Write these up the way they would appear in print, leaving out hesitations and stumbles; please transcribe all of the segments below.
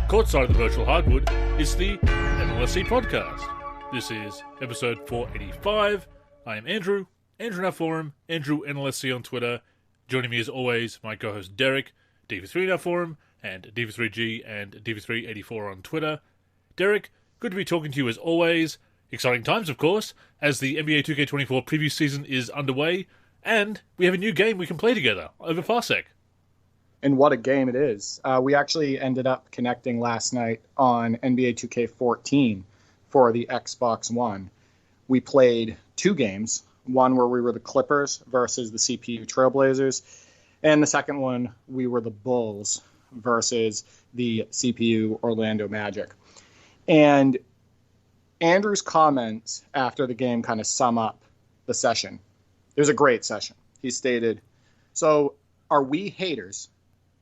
Courtside of the Virtual Hardwood is the NLSC Podcast. This is episode 485. I am Andrew in our forum, Andrew NLSC on Twitter. Joining me as always, my co-host Derek, DV3 in our forum, and DV3G and DV384 on Twitter. Derek, good to be talking to you as always. Exciting times, of course, as the NBA 2K24 preview season is underway, and we have a new game we can play together over Parsec. And what a game it is. We actually ended up connecting last night on NBA 2K14 for the Xbox One. We played two games, one where we were the Clippers versus the CPU Trailblazers, and the second one, we were the Bulls versus the CPU Orlando Magic. And Andrew's comments after the game kind of sum up the session. It was a great session. He stated, "So are we haters?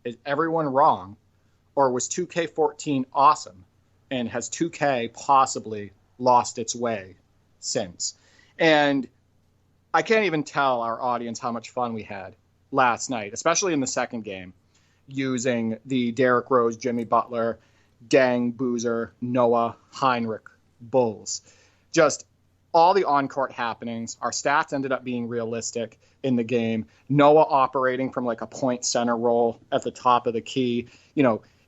Is everyone wrong? Or was 2K14 awesome? And has 2K possibly lost its way since?" And I can't even tell our audience how much fun we had last night, especially in the second game, using the Derrick Rose, Jimmy Butler, Gang, Boozer, Noah, Heinrich Bulls. Just all the on-court happenings. Our stats ended up being realistic in the game. Noah operating from like a point center role at the top of the key,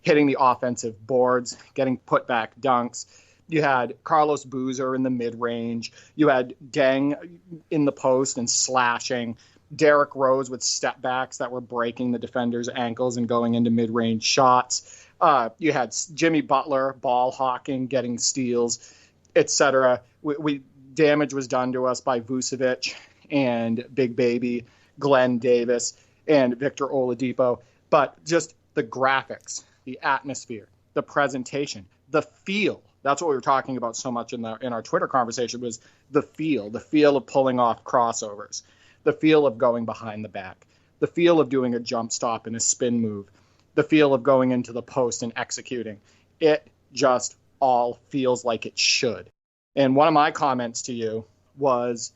hitting the offensive boards, getting put back dunks. You had Carlos Boozer in the mid-range. You had Gang in the post and slashing. Derrick Rose with step backs that were breaking the defender's ankles and going into mid-range shots. You had Jimmy Butler ball hawking, getting steals, etc. Damage was done to us by Vucevic and Big Baby, Glenn Davis, and Victor Oladipo. But just the graphics, the atmosphere, the presentation, the feel. That's what we were talking about so much in our Twitter conversation, was the feel of pulling off crossovers, the feel of going behind the back, the feel of doing a jump stop and a spin move, the feel of going into the post and executing. It just all feels like it should. And one of my comments to you was,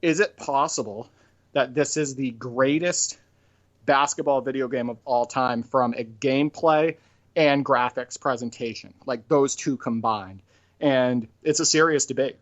is it possible that this is the greatest basketball video game of all time from a gameplay and graphics presentation, like those two combined? And it's a serious debate.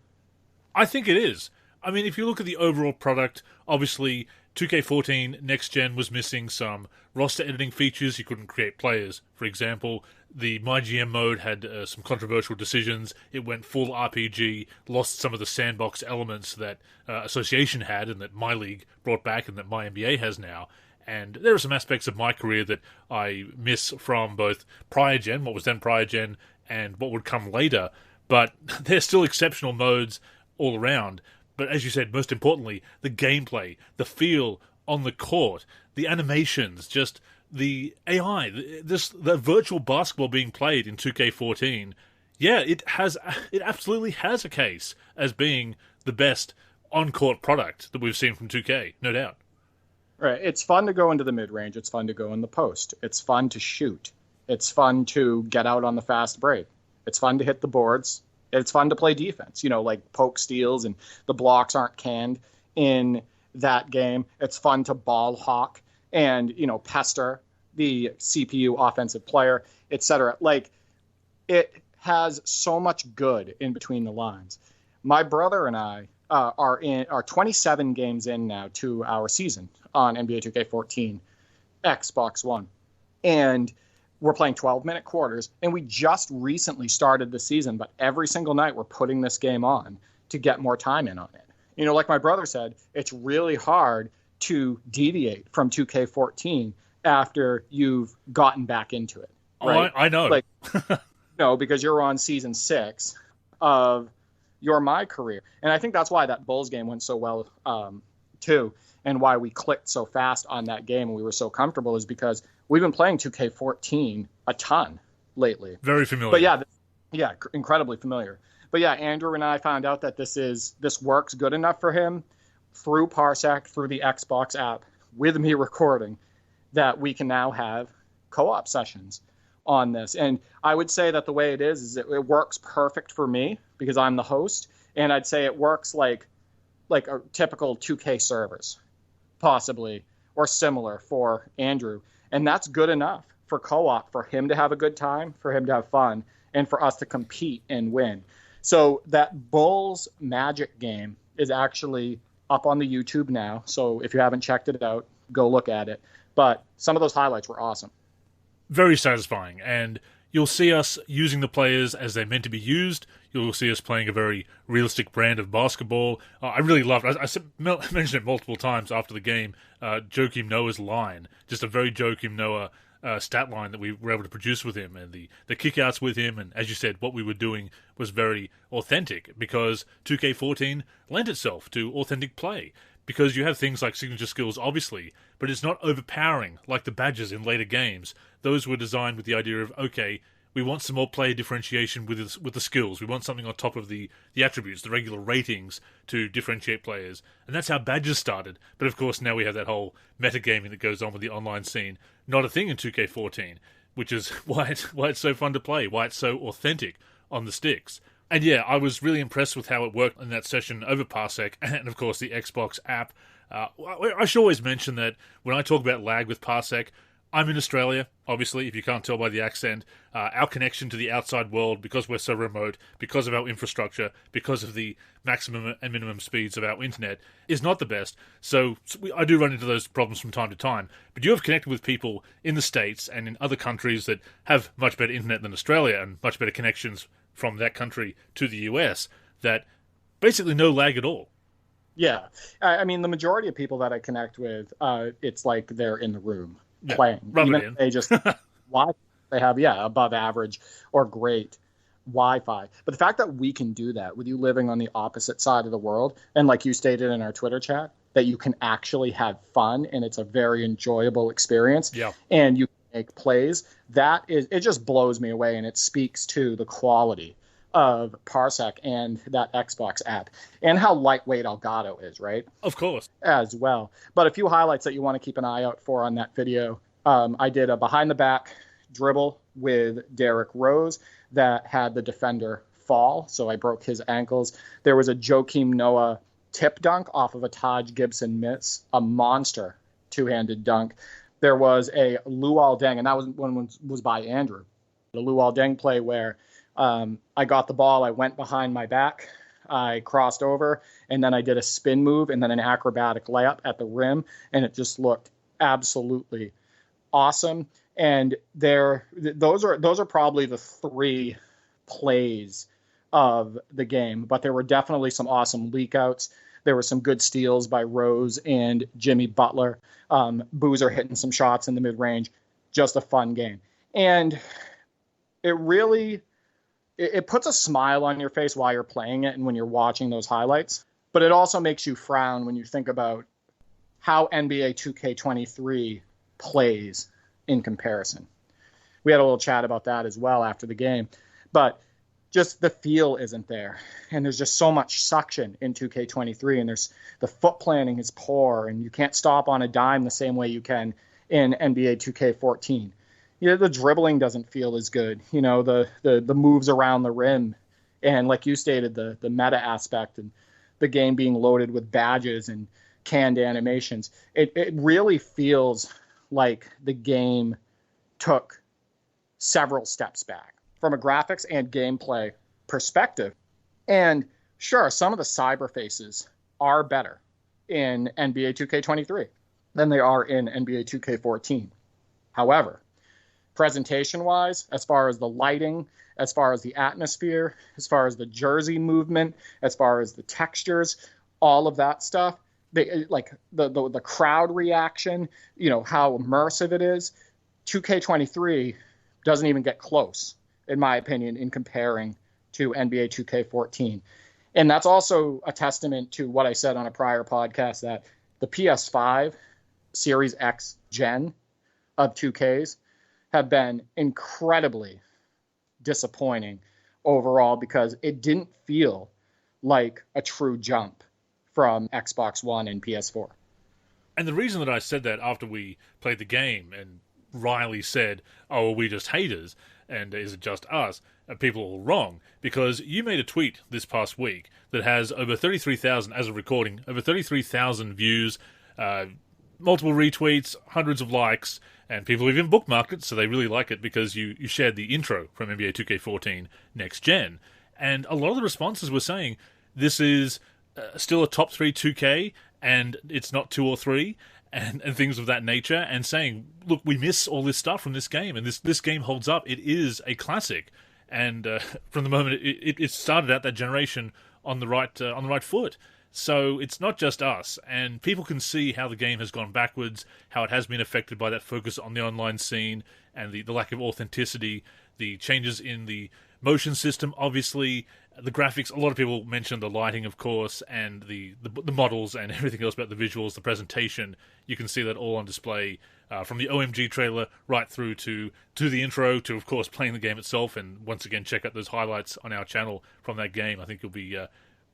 I think it is. I mean, if you look at the overall product, obviously 2K14 Next Gen was missing some roster editing features. You couldn't create players. For example, the MyGM mode had some controversial decisions. It went full RPG, lost some of the sandbox elements that Association had and that My League brought back and that My NBA has now. And there are some aspects of my career that I miss from both prior gen, what was then prior gen, and what would come later. But they're still exceptional modes all around. But as you said, most importantly, the gameplay, the feel on the court, the animations, just the AI, the virtual basketball being played in 2K14. Yeah, it absolutely has a case as being the best on-court product that we've seen from 2K, no doubt. Right. It's fun to go into the mid-range. It's fun to go in the post. It's fun to shoot. It's fun to get out on the fast break. It's fun to hit the boards. It's fun to play defense, like poke steals and the blocks aren't canned in that game. It's fun to ball hawk and, pester the CPU offensive player, etc. Like, it has so much good in between the lines. My brother and I are 27 games in now to our season on NBA 2K14 Xbox One. And we're playing 12-minute quarters, and we just recently started the season, but every single night we're putting this game on to get more time in on it. Like my brother said, it's really hard to deviate from 2K14 after you've gotten back into it. Right? Oh, I know. No, because you're on season 6 of my career. And I think that's why that Bulls game went so well, too, and why we clicked so fast on that game and we were so comfortable, is because we've been playing 2K14 a ton lately. Very familiar. But yeah, incredibly familiar. But yeah, Andrew and I found out that this works good enough for him through Parsec, through the Xbox app, with me recording, that we can now have co-op sessions on this. And I would say that the way it is it works perfect for me because I'm the host. And I'd say it works like a typical 2K servers, possibly, or similar for Andrew. And that's good enough for co-op, for him to have a good time, for him to have fun, and for us to compete and win. So that Bulls Magic game is actually up on the YouTube now. So if you haven't checked it out, go look at it. But some of those highlights were awesome. Very satisfying, and you'll see us using the players as they're meant to be used. You'll see us playing a very realistic brand of basketball. I really loved it. I mentioned it multiple times after the game, Joakim Noah's line. Just a very Joakim Noah stat line that we were able to produce with him, and the kickouts with him, and as you said, what we were doing was very authentic, because 2K14 lent itself to authentic play. Because you have things like signature skills, obviously, but it's not overpowering like the badges in later games. Those were designed with the idea of, okay, we want some more player differentiation with the skills. We want something on top of the attributes, the regular ratings to differentiate players. And that's how badges started. But of course, now we have that whole metagaming that goes on with the online scene. Not a thing in 2K14, which is why it's so fun to play, why it's so authentic on the sticks. And yeah, I was really impressed with how it worked in that session over Parsec, and of course the Xbox app. I should always mention that when I talk about lag with Parsec, I'm in Australia, obviously, if you can't tell by the accent. Our connection to the outside world, because we're so remote, because of our infrastructure, because of the maximum and minimum speeds of our internet, is not the best. So I do run into those problems from time to time. But you have connected with people in the States and in other countries that have much better internet than Australia and much better connections from that country to the US, that basically no lag at all. Yeah. I mean, the majority of people that I connect with, it's like they're in the room playing. Rub it in. They just they have above average or great Wi-Fi. But the fact that we can do that with you living on the opposite side of the world, and like you stated in our Twitter chat, that you can actually have fun and it's a very enjoyable experience. Yeah. And you make plays, it just blows me away, and it speaks to the quality of Parsec and that Xbox app, and how lightweight Elgato is, right? Of course. As well. But a few highlights that you want to keep an eye out for on that video. I did a behind-the-back dribble with Derrick Rose that had the defender fall, so I broke his ankles. There was a Joakim Noah tip dunk off of a Taj Gibson miss, a monster two-handed dunk. There was a Luol Deng, and that was by Andrew. The Luol Deng play where I got the ball, I went behind my back, I crossed over, and then I did a spin move and then an acrobatic layup at the rim, and it just looked absolutely awesome. And those are probably the three plays of the game, but there were definitely some awesome leakouts. There were some good steals by Rose and Jimmy Butler. Boozer hitting some shots in the mid-range. Just a fun game. And it really, it puts a smile on your face while you're playing it and when you're watching those highlights. But it also makes you frown when you think about how NBA 2K23 plays in comparison. We had a little chat about that as well after the game. But just the feel isn't there. And there's just so much suction in 2K23, and the foot planning is poor, and you can't stop on a dime the same way you can in NBA 2K14. The dribbling doesn't feel as good. The moves around the rim, and like you stated, the meta aspect and the game being loaded with badges and canned animations. It really feels like the game took several steps back from a graphics and gameplay perspective. And sure, some of the cyber faces are better in NBA 2K23 than they are in NBA 2K14. However, presentation-wise, as far as the lighting, as far as the atmosphere, as far as the jersey movement, as far as the textures, all of that stuff, like the crowd reaction, how immersive it is, 2K23 doesn't even get close, in my opinion, in comparing to NBA 2K14. And that's also a testament to what I said on a prior podcast, that the PS5 Series X gen of 2Ks have been incredibly disappointing overall, because it didn't feel like a true jump from Xbox One and PS4. And the reason that I said that after we played the game and Riley said, "Oh, are we just haters? And is it just us?" People are all wrong, because you made a tweet this past week that has over 33,000, as of recording, over 33,000 views, multiple retweets, hundreds of likes, and people have even bookmarked it, so they really like it because you shared the intro from NBA 2K14 Next Gen. And a lot of the responses were saying, this is still a top 3 2K, and it's not 2 or 3, and things of that nature, and saying, look, we miss all this stuff from this game, and this game holds up. It is a classic. And from the moment it started out that generation on the right foot. So it's not just us, and people can see how the game has gone backwards, how it has been affected by that focus on the online scene, and the lack of authenticity, the changes in the motion system, obviously, the graphics. A lot of people mentioned the lighting, of course, and the models and everything else about the visuals, the presentation. You can see that all on display from the OMG trailer right through to the intro, to, of course, playing the game itself. And once again, check out those highlights on our channel from that game. I think you'll be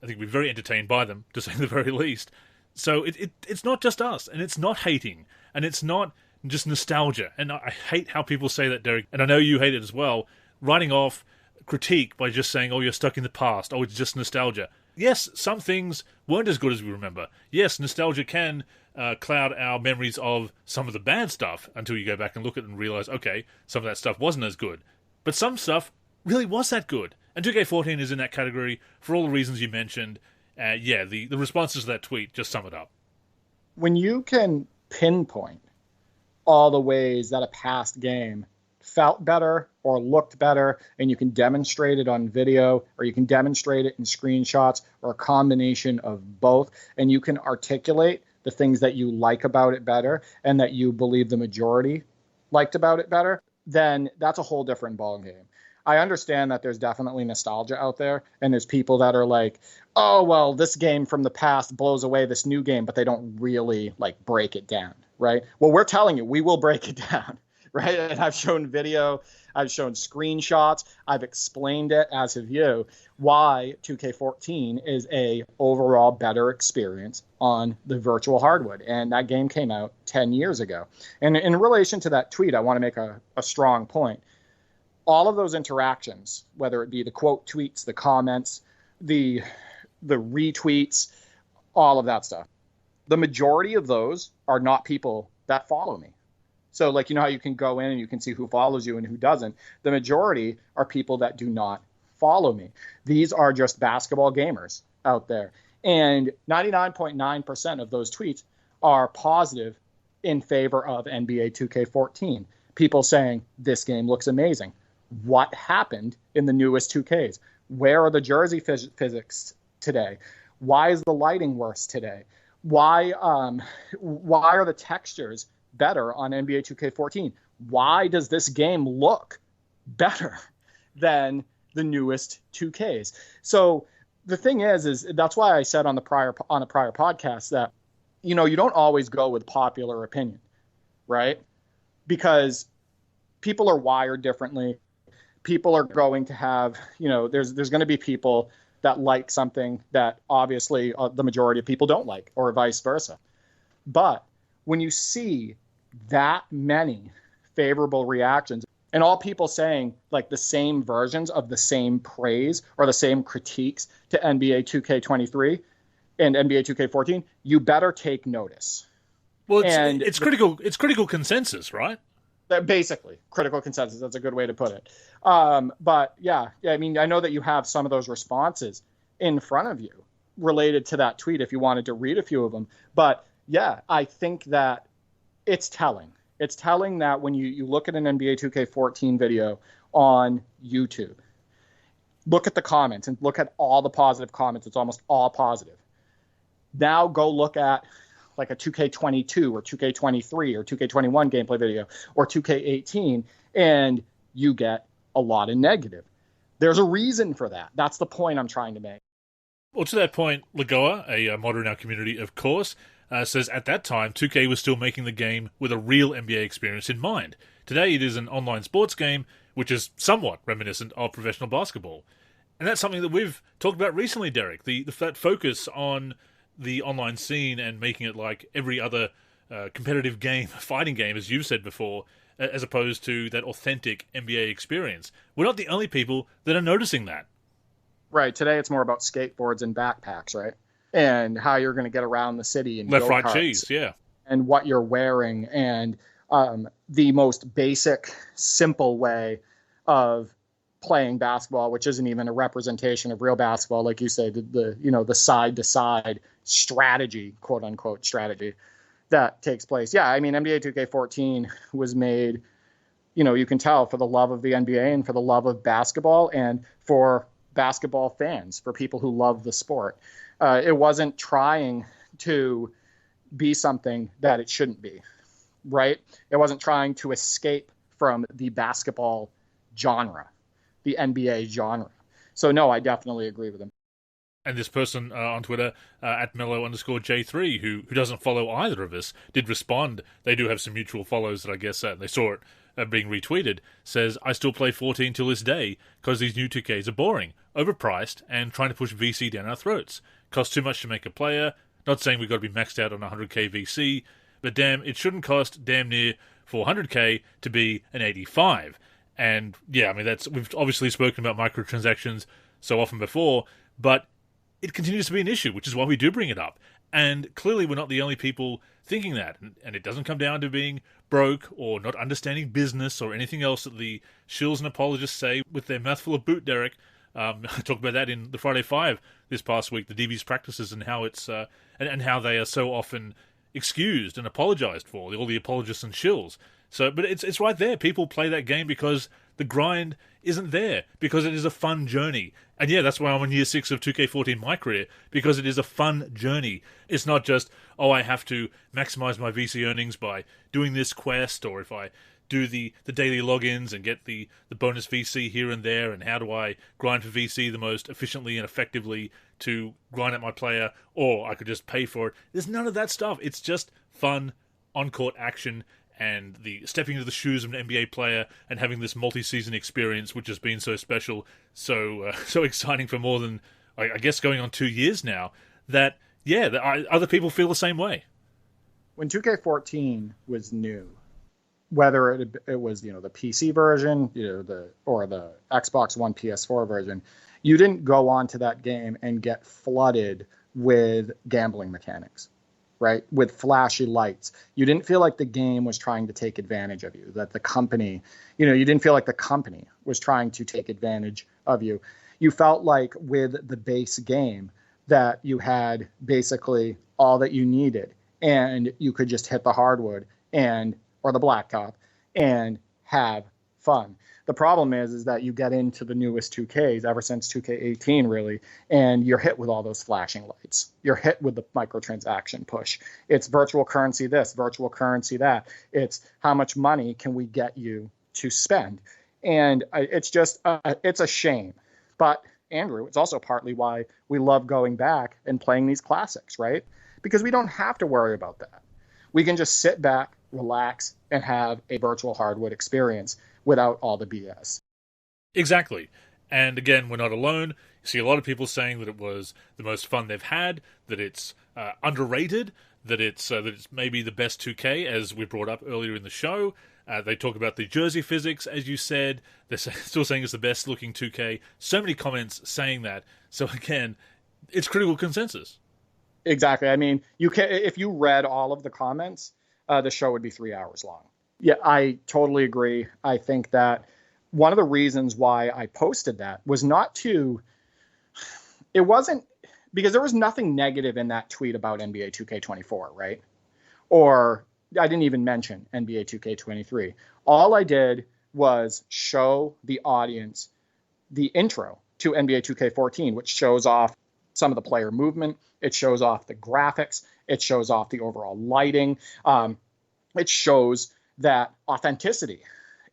very entertained by them, to say the very least. So it's not just us, and it's not hating, and it's not just nostalgia. And I hate how people say that, Derek, and I know you hate it as well, writing off critique by just saying, oh, you're stuck in the past, oh, it's just nostalgia. Yes, some things weren't as good as we remember. Yes, nostalgia can cloud our memories of some of the bad stuff until you go back and look at it and realize, okay, some of that stuff wasn't as good. But some stuff really was that good. And 2K14 is in that category for all the reasons you mentioned. The responses to that tweet just sum it up. When you can pinpoint all the ways that a past game felt better or looked better, and you can demonstrate it on video, or you can demonstrate it in screenshots, or a combination of both, and you can articulate the things that you like about it better and that you believe the majority liked about it better, then that's a whole different ballgame. I understand that there's definitely nostalgia out there, and there's people that are like, oh, well, this game from the past blows away this new game, but they don't really like break it down, right? Well, we're telling you, we will break it down. Right? And I've shown video, I've shown screenshots, I've explained it, as have you, why 2K14 is a overall better experience on the virtual hardwood. And that game came out 10 years ago. And in relation to that tweet, I want to make a strong point. All of those interactions, whether it be the quote tweets, the comments, the retweets, all of that stuff, the majority of those are not people that follow me. So, like, you know how you can go in and you can see who follows you and who doesn't? The majority are people that do not follow me. These are just basketball gamers out there. And 99.9% of those tweets are positive in favor of NBA 2K14. People saying, this game looks amazing. What happened in the newest 2Ks? Where are the jersey physics today? Why is the lighting worse today? Why are the textures better on NBA 2K14? Why does this game look better than the newest 2Ks? So the thing is that's why I said on a prior podcast that, you know, you don't always go with popular opinion, right? Because people are wired differently. People are going to have, you know, there's going to be people that like something that obviously the majority of people don't like, or vice versa. But when you see that many favorable reactions and all people saying like the same versions of the same praise or the same critiques to NBA 2K23 and NBA 2K14, you better take notice. Well, it's critical consensus, right? Basically, critical consensus. That's a good way to put it. But yeah, I mean, I know that you have some of those responses in front of you related to that tweet if you wanted to read a few of them. But yeah, I think that it's telling. It's telling that when you look at an NBA 2K14 video on YouTube, look at the comments and look at all the positive comments. It's almost all positive. Now go look at like a 2K22 or 2K23 or 2K21 gameplay video or 2K18, and you get a lot of negative. There's a reason for that. That's the point I'm trying to make. Well, to that point, Lagoa, a modder in our community, of course, says at that time, 2K was still making the game with a real NBA experience in mind. Today, it is an online sports game, which is somewhat reminiscent of professional basketball. And that's something that we've talked about recently, Derek, that focus on the online scene and making it like every other competitive game, fighting game, as you've said before, as opposed to that authentic NBA experience. We're not the only people that are noticing that. Right. Today, it's more about skateboards and backpacks, right? And how you're going to get around the city and left, right, cheese, yeah. and what you're wearing, and the most basic, simple way of playing basketball, which isn't even a representation of real basketball, like you say, the side to side strategy, quote unquote strategy that takes place. Yeah, I mean, NBA 2K14 was made, you can tell, for the love of the NBA and for the love of basketball and for basketball fans, for people who love the sport. It wasn't trying to be something that it shouldn't be, right? It wasn't trying to escape from the basketball genre, the NBA genre. So no, I definitely agree with him. And this person on Twitter, at Mello_J3, who doesn't follow either of us, did respond. They do have some mutual follows that I guess they saw it being retweeted. Says, I still play 14 till this day because these new 2Ks are boring, overpriced, and trying to push VC down our throats. Costs too much to make a player. Not saying we've got to be maxed out on 100k VC, but damn, it shouldn't cost damn near 400k to be an 85. And yeah, I mean, we've obviously spoken about microtransactions so often before, but it continues to be an issue, which is why we do bring it up. And clearly we're not the only people thinking that. And it doesn't come down to being broke or not understanding business or anything else that the shills and apologists say with their mouthful of boot, Derek. I talked about that in the Friday 5 this past week, the devious practices and how it's and how they are so often excused and apologized for, all the apologists and shills. So, but it's right there. People play that game because the grind isn't there, because it is a fun journey. And yeah, that's why I'm in year 6 of 2K14 my career, because it is a fun journey. It's not just, I have to maximize my VC earnings by doing this quest, or if I do the daily logins and get the bonus VC here and there, and how do I grind for VC the most efficiently and effectively to grind at my player, or I could just pay for it. There's none of that stuff. It's just fun, on-court action, and the stepping into the shoes of an NBA player and having this multi-season experience, which has been so special, so exciting for more than, I guess, going on 2 years now, that, yeah, other people feel the same way. When 2K14 was new, whether it was, the PC version, or the Xbox One PS4 version, you didn't go onto that game and get flooded with gambling mechanics, right? With flashy lights. You didn't feel like the game was trying to take advantage of you, that the company, you didn't feel like the company was trying to take advantage of you. You felt like with the base game that you had basically all that you needed, and you could just hit the hardwood or the blacktop and have fun. The problem is that you get into the newest 2Ks, ever since 2K18 really, and you're hit with all those flashing lights. You're hit with the microtransaction push. It's virtual currency this, virtual currency that. It's how much money can we get you to spend? And it's just, it's a shame. But Andrew, it's also partly why we love going back and playing these classics, right? Because we don't have to worry about that. We can just sit back, relax, and have a virtual hardwood experience without all the BS. Exactly. And again, we're not alone. You see a lot of people saying that it was the most fun they've had, that it's underrated, that it's maybe the best 2K, as we brought up earlier in the show. They talk about the jersey physics, as you said. They're still saying it's the best looking 2K. So many comments saying that. So again, it's critical consensus. Exactly. I mean, if you read all of the comments, the show would be 3 hours long. Yeah, I totally agree. I think that one of the reasons why I posted that was it wasn't because there was nothing negative in that tweet about NBA 2K24, right? Or I didn't even mention NBA 2K23. All I did was show the audience the intro to NBA 2K14, which shows off some of the player movement. It shows off the graphics. It shows off the overall lighting. It shows that authenticity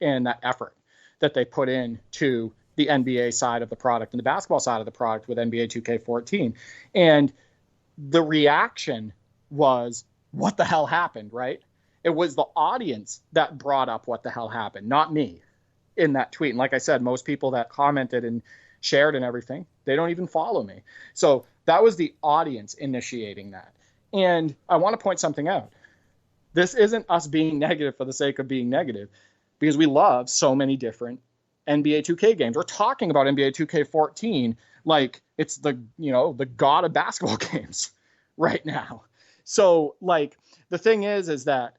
and that effort that they put in to the NBA side of the product and the basketball side of the product with NBA 2K14. And the reaction was, what the hell happened, right? It was the audience that brought up what the hell happened, not me, in that tweet. And like I said, most people that commented and shared and everything, they don't even follow me. So that was the audience initiating that. And I want to point something out. This isn't us being negative for the sake of being negative, because we love so many different NBA 2K games. We're talking about NBA 2K14 like it's the god of basketball games right now. So, like, the thing is that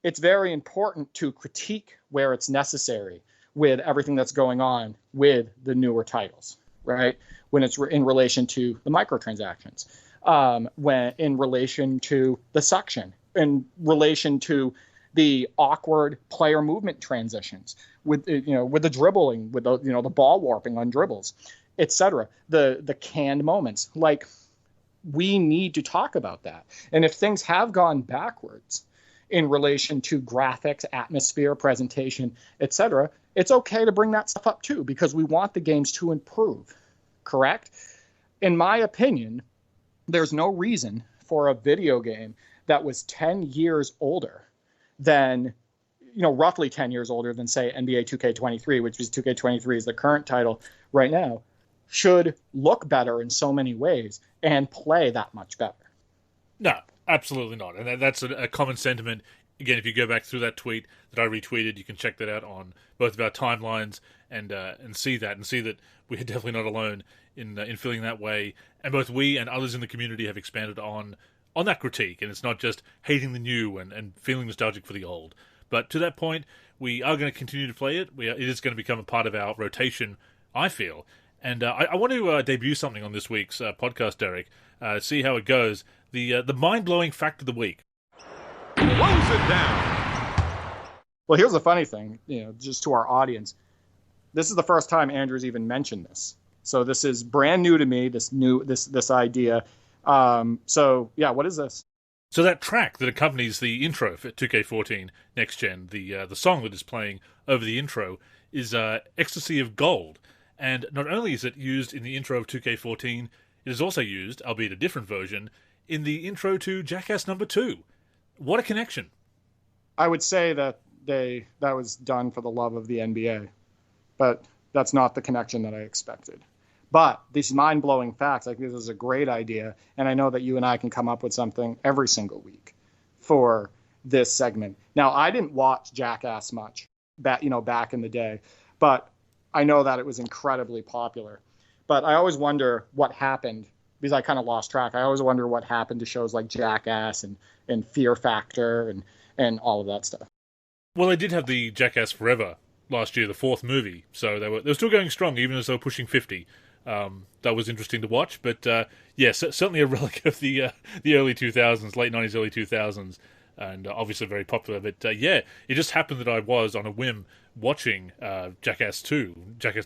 it's very important to critique where it's necessary with everything that's going on with the newer titles, right? When it's in relation to the microtransactions, when in relation to the suction, in relation to the awkward player movement transitions, with with the dribbling, with the ball warping on dribbles, etc. The canned moments, like, we need to talk about that. And if things have gone backwards in relation to graphics, atmosphere, presentation, etc., it's okay to bring that stuff up too, because we want the games to improve. Correct? In my opinion, there's no reason for a video game that was 10 years older than, roughly 10 years older than, say, NBA 2K23, which is 2K23 is the current title right now, should look better in so many ways and play that much better. No, absolutely not. And that's a common sentiment. Again, if you go back through that tweet that I retweeted, you can check that out on both of our timelines and see that we're definitely not alone in feeling that way. And both we and others in the community have expanded on that critique. And it's not just hating the new and feeling nostalgic for the old. But to that point, we are going to continue to play it. It is going to become a part of our rotation, I feel. And I want to debut something on this week's podcast, Derek. See how it goes. The mind-blowing fact of the week. Close it down. Well, here's the funny thing, just to our audience. This is the first time Andrew's even mentioned this. So this is brand new to me, this idea. So, yeah, what is this? So that track that accompanies the intro for 2K14 Next Gen, the song that is playing over the intro, is Ecstasy of Gold. And not only is it used in the intro of 2K14, it is also used, albeit a different version, in the intro to Jackass number 2. What a connection. I would say that that was done for the love of the NBA, but that's not the connection that I expected. But these mind-blowing facts, I think this is a great idea, and I know that you and I can come up with something every single week for this segment. Now, I didn't watch Jackass much back in the day, but I know that it was incredibly popular. But I always wonder what happened, because I kind of lost track. I always wonder what happened to shows like Jackass and Fear Factor and all of that stuff. Well, they did have the Jackass Forever last year, the 4th movie, so they were still going strong, even as they were pushing 50. That was interesting to watch, but yes, certainly a relic of the early 2000s, late 90s, early 2000s, and obviously very popular. But yeah, it just happened that I was, on a whim, watching Jackass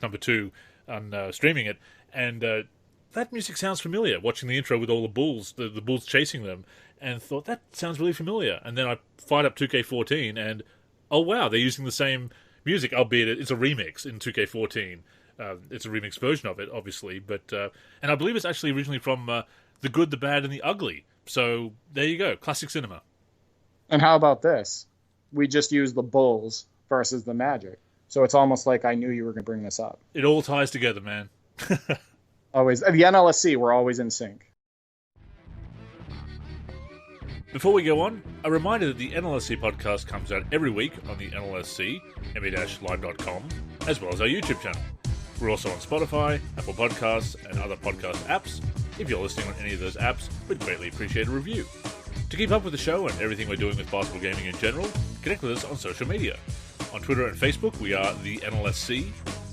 number 2, on streaming it, and that music sounds familiar, watching the intro with all the bulls, the bulls chasing them, and thought, that sounds really familiar. And then I fired up 2K14, and oh wow, they're using the same music, albeit it's a remix in 2K14. It's a remix version of it, obviously, but and I believe it's actually originally from The Good, the Bad, and the Ugly. So there you go, classic cinema. And how about this? We just used the Bulls versus the Magic. So it's almost like I knew you were going to bring this up. It all ties together, man. Always. The NLSC, we're always in sync. Before we go on, a reminder that the NLSC podcast comes out every week on the NLSC, nba-live.com, as well as our YouTube channel. We're also on Spotify, Apple Podcasts, and other podcast apps. If you're listening on any of those apps, we'd greatly appreciate a review. To keep up with the show and everything we're doing with basketball gaming in general, connect with us on social media. On Twitter and Facebook, we are the NLSC.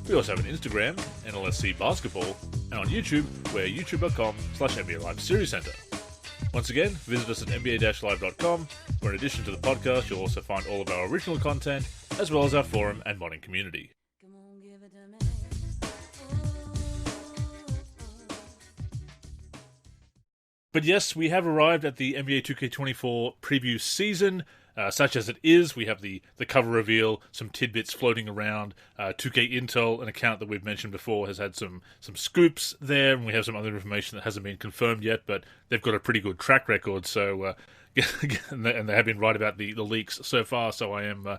We also have an Instagram, NLSC Basketball, and on YouTube, we're youtube.com/NBA Live Series Center. Once again, visit us at nba-live.com, where in addition to the podcast, you'll also find all of our original content, as well as our forum and modding community. But yes, we have arrived at the NBA 2K24 preview season. Such as it is, we have the cover reveal, some tidbits floating around. 2K Intel, an account that we've mentioned before, has had some scoops there, and we have some other information that hasn't been confirmed yet, but they've got a pretty good track record, so and they have been right about the leaks so far, so I am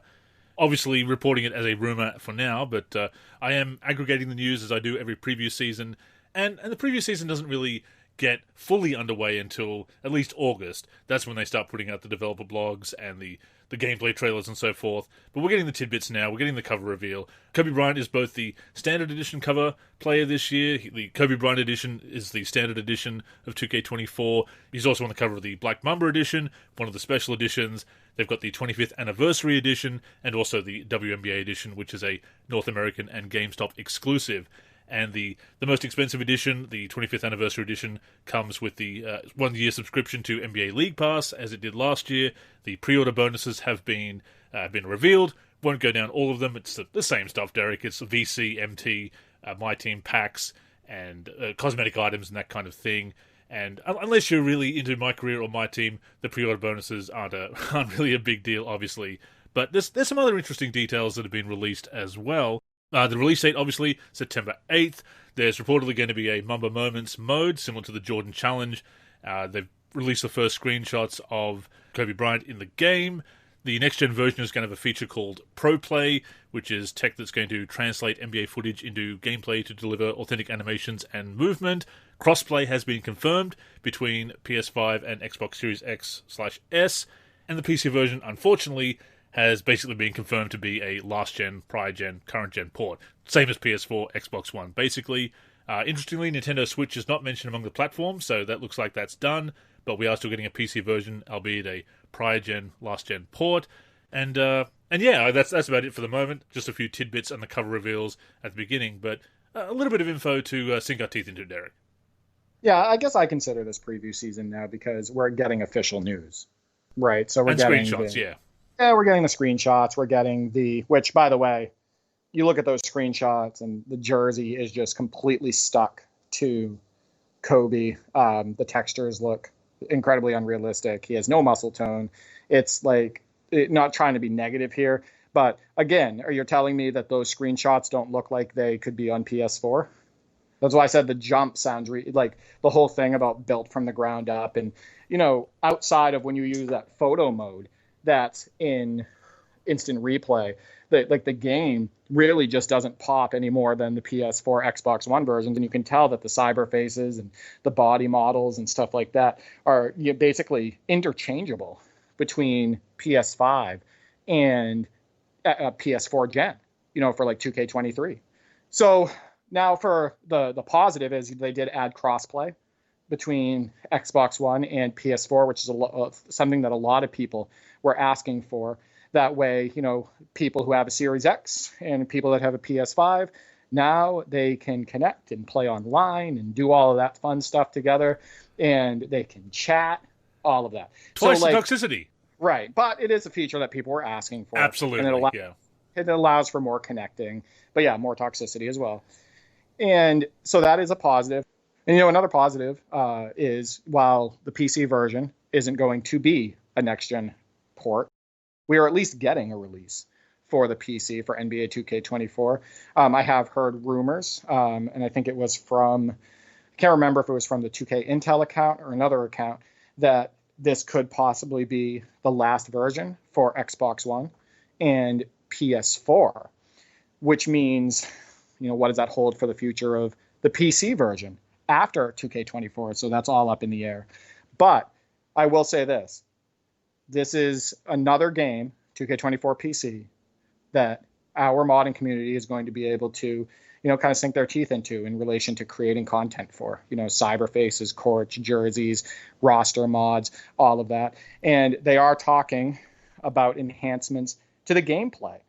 obviously reporting it as a rumor for now, but I am aggregating the news as I do every preview season, and the preview season doesn't really get fully underway until at least August. That's when they start putting out the developer blogs and the gameplay trailers and so forth. But we're getting the tidbits now. We're getting the cover reveal. Kobe Bryant is both the standard edition cover player this year. The Kobe Bryant edition is the standard edition of 2K24. He's also on the cover of the Black Mamba edition, one of the special editions. They've got the 25th anniversary edition and also the WNBA edition, which is a North American and GameStop exclusive. And the most expensive edition, the 25th anniversary edition, comes with the 1-year subscription to NBA League Pass, as it did last year. The pre-order bonuses have been revealed. Won't go down all of them. It's the same stuff, Derek. It's VC, MT, My Team packs, and cosmetic items and that kind of thing. And unless you're really into My Career or My Team, the pre-order bonuses aren't really a big deal, obviously. But there's some other interesting details that have been released as well. The release date, obviously, September 8th. There's reportedly going to be a Mamba Moments mode, similar to the Jordan Challenge. They've released the first screenshots of Kobe Bryant in the game. The next-gen version is going to have a feature called Pro Play, which is tech that's going to translate NBA footage into gameplay to deliver authentic animations and movement. Crossplay has been confirmed between PS5 and Xbox Series X/S, and the PC version, unfortunately, has basically been confirmed to be a last-gen, prior-gen, current-gen port. Same as PS4, Xbox One, basically. Interestingly, Nintendo Switch is not mentioned among the platforms, so that looks like that's done, but we are still getting a PC version, albeit a prior-gen, last-gen port. And yeah, that's about it for the moment. Just a few tidbits and the cover reveals at the beginning, but a little bit of info to sink our teeth into, Derek. Yeah, I guess I consider this preview season now because we're getting official news, right? So we're getting getting screenshots, yeah. Yeah, we're getting the screenshots. We're getting which, by the way, you look at those screenshots and the jersey is just completely stuck to Kobe. The textures look incredibly unrealistic. He has no muscle tone. It's like, not trying to be negative here, but again, are you telling me that those screenshots don't look like they could be on PS4? That's why I said the jump sounds like the whole thing about built from the ground up. And, outside of when you use that photo mode, that's in instant replay, the game really just doesn't pop any more than the PS4, Xbox One versions. And you can tell that the cyber faces and the body models and stuff like that are basically interchangeable between PS5 and PS4 gen, for like 2K23. So now for the positive is they did add crossplay between Xbox One and PS4, which is something that a lot of people were asking for. That way, people who have a Series X and people that have a PS5, now they can connect and play online and do all of that fun stuff together, and they can chat, all of that. Twice the toxicity. Right, but it is a feature that people were asking for. Absolutely, and it allows for more connecting, but yeah, more toxicity as well. And so that is a positive. And another positive is while the PC version isn't going to be a next-gen port, we are at least getting a release for the PC for NBA 2K24. I have heard rumors, and I think it was I can't remember if it was from the 2K Intel account or another account, that this could possibly be the last version for Xbox One and PS4, which means, what does that hold for the future of the PC version after 2K24? So that's all up in the air. But I will say this. This is another game, 2K24 PC, that our modding community is going to be able to, kind of sink their teeth into in relation to creating content for, cyber faces, courts, jerseys, roster mods, all of that. And they are talking about enhancements to the gameplay,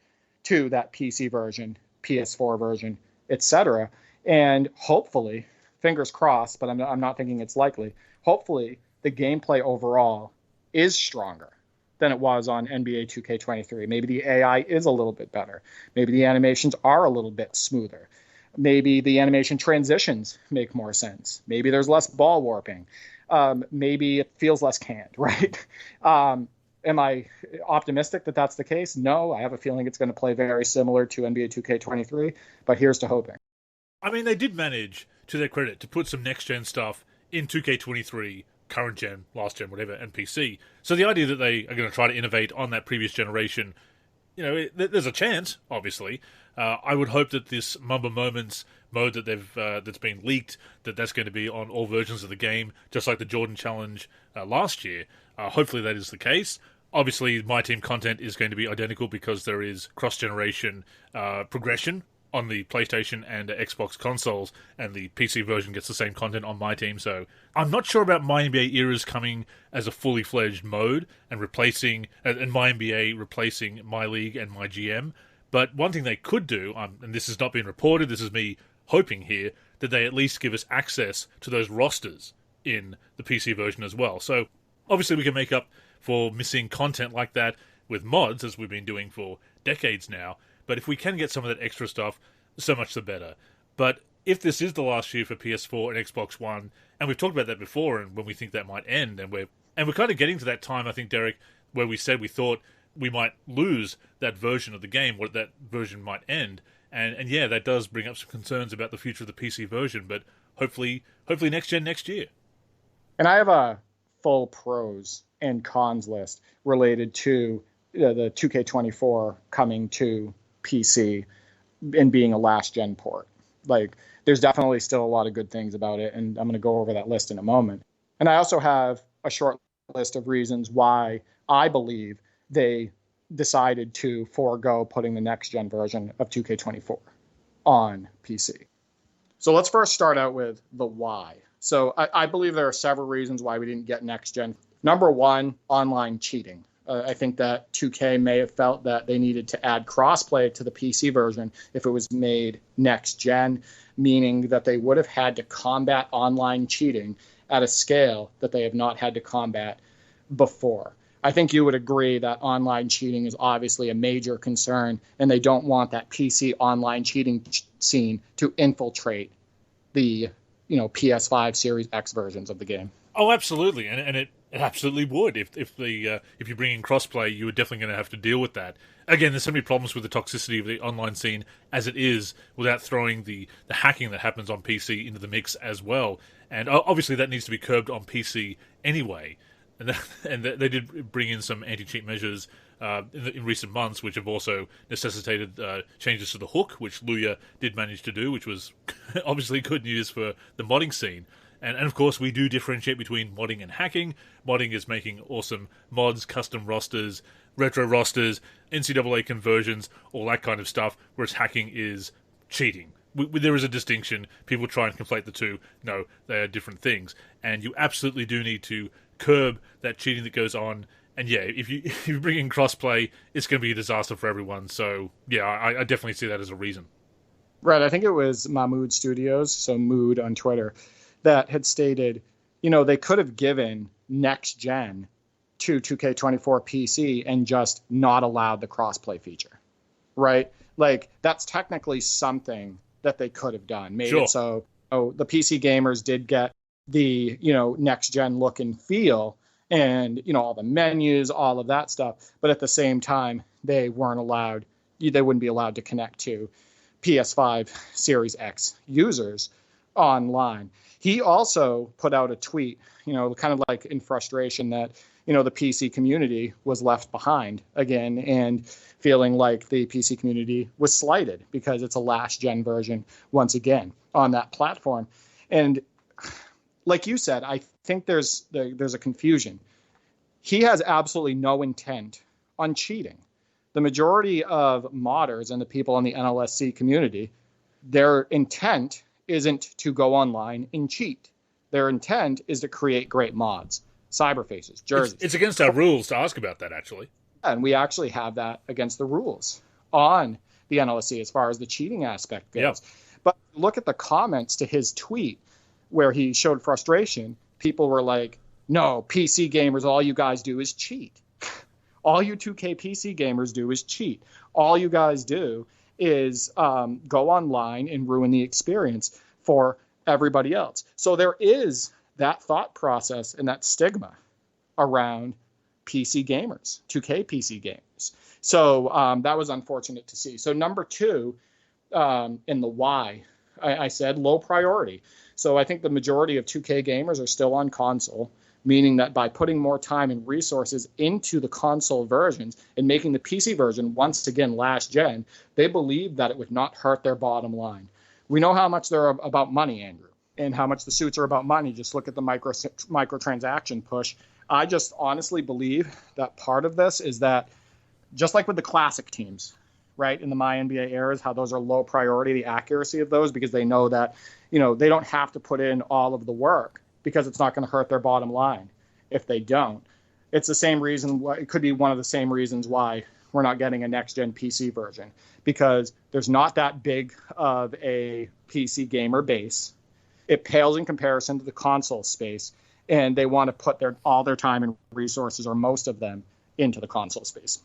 to that PC version, PS4 version, etc. And hopefully, fingers crossed, but I'm not thinking it's likely, hopefully the gameplay overall is stronger than it was on NBA 2K23. Maybe the AI is a little bit better. Maybe the animations are a little bit smoother. Maybe the animation transitions make more sense. Maybe there's less ball warping. Maybe it feels less canned, right? Am I optimistic that that's the case? No, I have a feeling it's going to play very similar to NBA 2K23, but here's to hoping. I mean, they did manage, to their credit, to put some next-gen stuff in 2K23, current gen, last gen, whatever, and PC. So the idea that they are going to try to innovate on that previous generation, there's a chance, obviously. I would hope that this Mamba Moments mode that that's been leaked, that's going to be on all versions of the game, just like the Jordan Challenge last year. Hopefully that is the case. Obviously, My Team content is going to be identical because there is cross-generation progression on the PlayStation and Xbox consoles, and the PC version gets the same content on My Team. So I'm not sure about My NBA Eras coming as a fully fledged mode and replacing and My NBA replacing My League and My GM. But one thing they could do, and this has not been reported, this is me hoping here, that they at least give us access to those rosters in the PC version as well. So obviously we can make up for missing content like that with mods, as we've been doing for decades now. But if we can get some of that extra stuff, so much the better. But if this is the last year for PS4 and Xbox One, and we've talked about that before, and when we think that might end, and we're kind of getting to that time, I think, Derek, where we said we thought we might lose that version of the game, or that version might end. And yeah, that does bring up some concerns about the future of the PC version, but hopefully next year. And I have a full pros and cons list related to the 2K24 coming to PC and being a last-gen port. Like, there's definitely still a lot of good things about it, and I'm going to go over that list in a moment. And I also have a short list of reasons why I believe they decided to forego putting the next-gen version of 2K24 on PC. So let's first start out with the why. So I believe there are several reasons why we didn't get next-gen. Number one, online cheating. I think that 2K may have felt that they needed to add crossplay to the PC version if it was made next-gen, meaning that they would have had to combat online cheating at a scale that they have not had to combat before. I think you would agree that online cheating is obviously a major concern, and they don't want that PC online cheating scene to infiltrate the PS5 Series X versions of the game. Oh, absolutely, and it absolutely would. If you bring in crossplay, you are definitely going to have to deal with that. Again, there's so many problems with the toxicity of the online scene as it is, without throwing the hacking that happens on PC into the mix as well. And obviously that needs to be curbed on PC anyway. And they did bring in some anti-cheat measures in recent months, which have also necessitated changes to the hook, which Luya did manage to do, which was obviously good news for the modding scene. And of course, we do differentiate between modding and hacking. Modding is making awesome mods, custom rosters, retro rosters, NCAA conversions, all that kind of stuff, whereas hacking is cheating. There is a distinction. People try and conflate the two. No, they are different things. And you absolutely do need to curb that cheating that goes on. And yeah, if you bring in crossplay, it's going to be a disaster for everyone. So yeah, I definitely see that as a reason. Right. I think it was Mahmood Studios, so Mood on Twitter, that had stated, they could have given next gen to 2K24 PC and just not allowed the crossplay feature, right? Like, that's technically something that they could have done. Made it so the PC gamers did get the, next gen look and feel and, all the menus, all of that stuff. But at the same time, they wouldn't be allowed to connect to PS5 Series X users online. He also put out a tweet, kind of like in frustration that, the PC community was left behind again, and feeling like the PC community was slighted because it's a last-gen version once again on that platform. And like you said, I think there's a confusion. He has absolutely no intent on cheating. The majority of modders and the people in the NLSC community, their intent isn't to go online and cheat. Their intent is to create great mods, cyberfaces, jerseys. It's against our rules to ask about that, actually. And we actually have that against the rules on the NLSC as far as the cheating aspect goes. Yep. But look at the comments to his tweet where he showed frustration. People were like, no, PC gamers, all you guys do is cheat. All you 2K PC gamers do is cheat. All you guys do is go online and ruin the experience for everybody else. So there is that thought process and that stigma around PC gamers, 2K PC gamers. So that was unfortunate to see. So number two, in the why, I said low priority. So I think the majority of 2K gamers are still on console, meaning that by putting more time and resources into the console versions and making the PC version once again last gen, they believe that it would not hurt their bottom line. We know how much they're about money, Andrew, and how much the suits are about money. Just look at the microtransaction push. I just honestly believe that part of this is that, just like with the classic teams, right, in the My NBA eras, how those are low priority, the accuracy of those, because they know that, they don't have to put in all of the work because it's not going to hurt their bottom line if they don't. It's the same reason, it could be one of the same reasons why we're not getting a next-gen PC version, because there's not that big of a PC gamer base. It pales in comparison to the console space, and they want to put all their time and resources, or most of them, into the console space.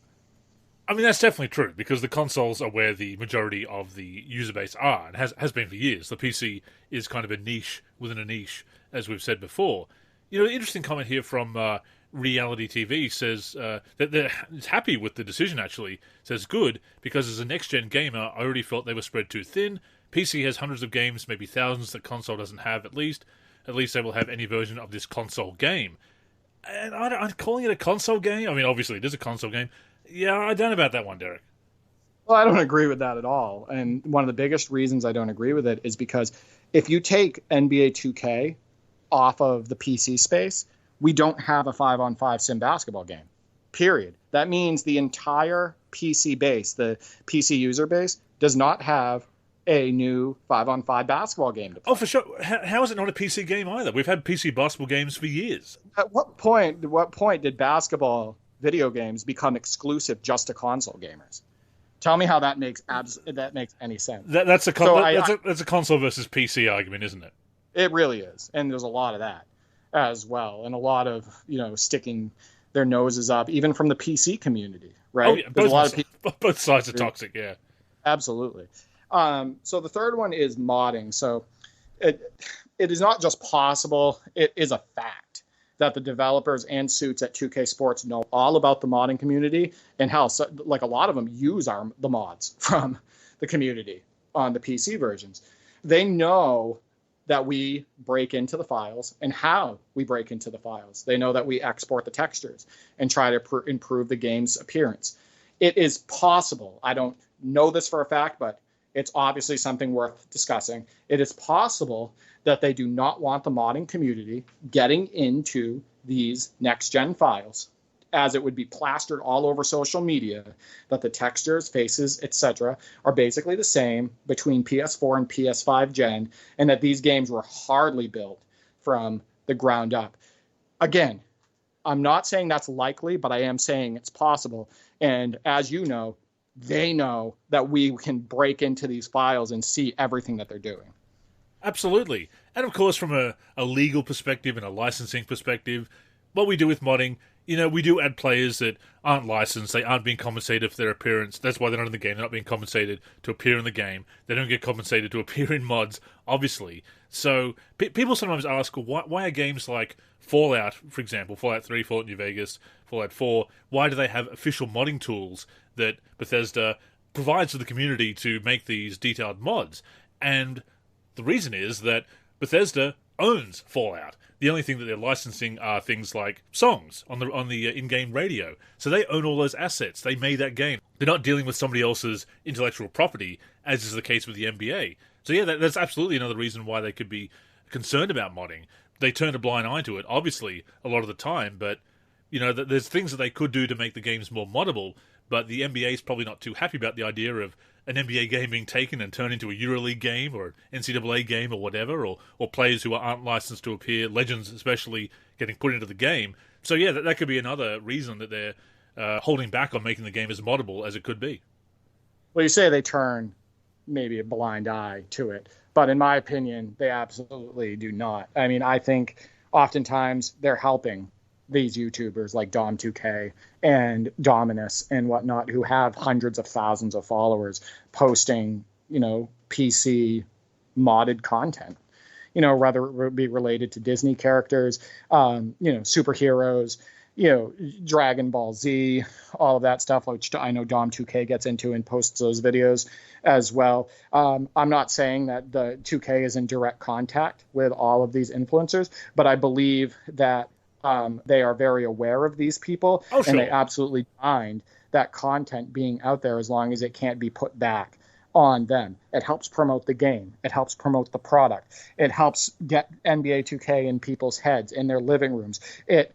I mean, that's definitely true, because the consoles are where the majority of the user base are, and has been for years. The PC is kind of a niche within a niche, as we've said before. An interesting comment here from Reality TV says that they're happy with the decision, actually. Says, good, because as a next-gen gamer, I already felt they were spread too thin. PC has hundreds of games, maybe thousands, that console doesn't have at least. At least they will have any version of this console game. And I'm calling it a console game? I mean, obviously it is a console game. Yeah, I don't know about that one, Derek. Well, I don't agree with that at all. And one of the biggest reasons I don't agree with it is because if you take NBA 2K off of the PC space, we don't have a 5-on-5 sim basketball game, period. That means the entire PC base, the PC user base, does not have a new 5-on-5 basketball game to play. Oh, for sure. How is it not a PC game either? We've had PC basketball games for years. At what point did basketball video games become exclusive just to console gamers? Tell me how that makes any sense. That's a console versus PC argument, isn't it? It really is, and there's a lot of that as well, and a lot of sticking their noses up, even from the PC community, right? Oh, yeah, both sides are toxic, yeah. Absolutely. So the third one is modding. So it is not just possible; it is a fact that the developers and suits at 2K Sports know all about the modding community, and how, like, a lot of them use the mods from the community on the PC versions. They know that we break into the files and how we break into the files. They know that we export the textures and try to improve the game's appearance. It is possible. I don't know this for a fact, but it's obviously something worth discussing. It is possible that they do not want the modding community getting into these next-gen files, as it would be plastered all over social media, that the textures, faces, etc. are basically the same between PS4 and PS5 gen, and that these games were hardly built from the ground up. Again, I'm not saying that's likely, but I am saying it's possible. And as you know, they know that we can break into these files and see everything that they're doing. Absolutely. And of course, from a legal perspective and a licensing perspective, what we do with modding, we do add players that aren't licensed. They aren't being compensated for their appearance. That's why they're not in the game. They're not being compensated to appear in the game. They don't get compensated to appear in mods, obviously. So people sometimes ask, why are games like Fallout, for example, Fallout 3, Fallout New Vegas, Fallout 4, why do they have official modding tools that Bethesda provides to the community to make these detailed mods? And the reason is that Bethesda owns Fallout. The only thing that they're licensing are things like songs on the in-game radio. So they own all those assets. They made that game. They're not dealing with somebody else's intellectual property, as is the case with the NBA. So yeah, that's absolutely another reason why they could be concerned about modding. They turn a blind eye to it, obviously, a lot of the time, but there's things that they could do to make the games more moddable, but the NBA is probably not too happy about the idea of an NBA game being taken and turned into a EuroLeague game or an NCAA game or whatever, or players who aren't licensed to appear, legends especially, getting put into the game. So yeah, that could be another reason that they're holding back on making the game as moddable as it could be. Well, you say they turn maybe a blind eye to it, but in my opinion, they absolutely do not. I mean, I think oftentimes they're helping these YouTubers like Dom2K and Dominus and whatnot, who have hundreds of thousands of followers posting, PC modded content, whether it be related to Disney characters, superheroes, Dragon Ball Z, all of that stuff, which I know Dom2K gets into and posts those videos as well. I'm not saying that the 2K is in direct contact with all of these influencers, but I believe that they are very aware of these people, and they absolutely mind that content being out there as long as it can't be put back on them. It helps promote the game. It helps promote the product. It helps get NBA 2K in people's heads, in their living rooms. It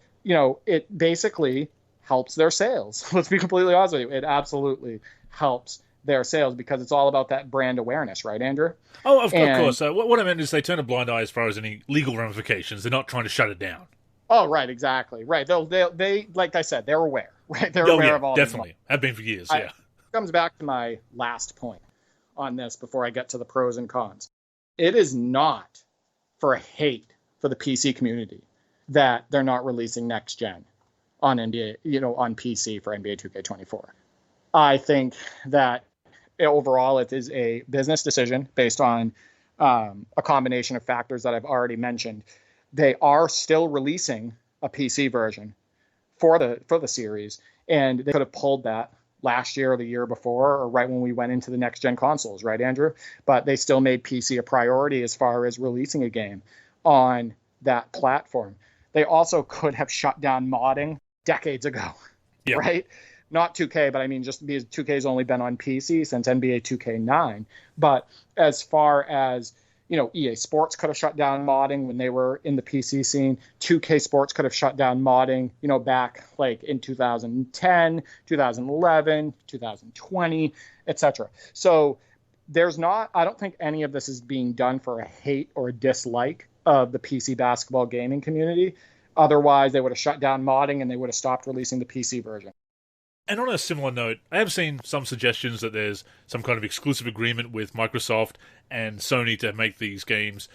basically helps their sales. Let's be completely honest with you. It absolutely helps their sales because it's all about that brand awareness, right, Andrew? Oh, of course. What I meant is they turn a blind eye as far as any legal ramifications. They're not trying to shut it down. Oh, right, exactly. Right. They like I said, they're aware, right? They're aware of all this. Definitely. Have been for years, yeah. It comes back to my last point on this before I get to the pros and cons. It is not for a hate for the PC community that they're not releasing next gen on NBA, on PC for NBA 2K24. I think that overall it is a business decision based on a combination of factors that I've already mentioned. They are still releasing a PC version for the series, and they could have pulled that last year or the year before, or right when we went into the next gen consoles, right, Andrew? But they still made PC a priority as far as releasing a game on that platform. They also could have shut down modding decades ago, right? Not 2K, but I mean just because 2K's only been on PC since NBA 2K9. But as far as EA Sports could have shut down modding when they were in the PC scene. 2K Sports could have shut down modding, back like in 2010, 2011, 2020, etc. So I don't think any of this is being done for a hate or a dislike of the PC basketball gaming community. Otherwise, they would have shut down modding and they would have stopped releasing the PC version. And on a similar note, I have seen some suggestions that there's some kind of exclusive agreement with Microsoft and Sony to make these games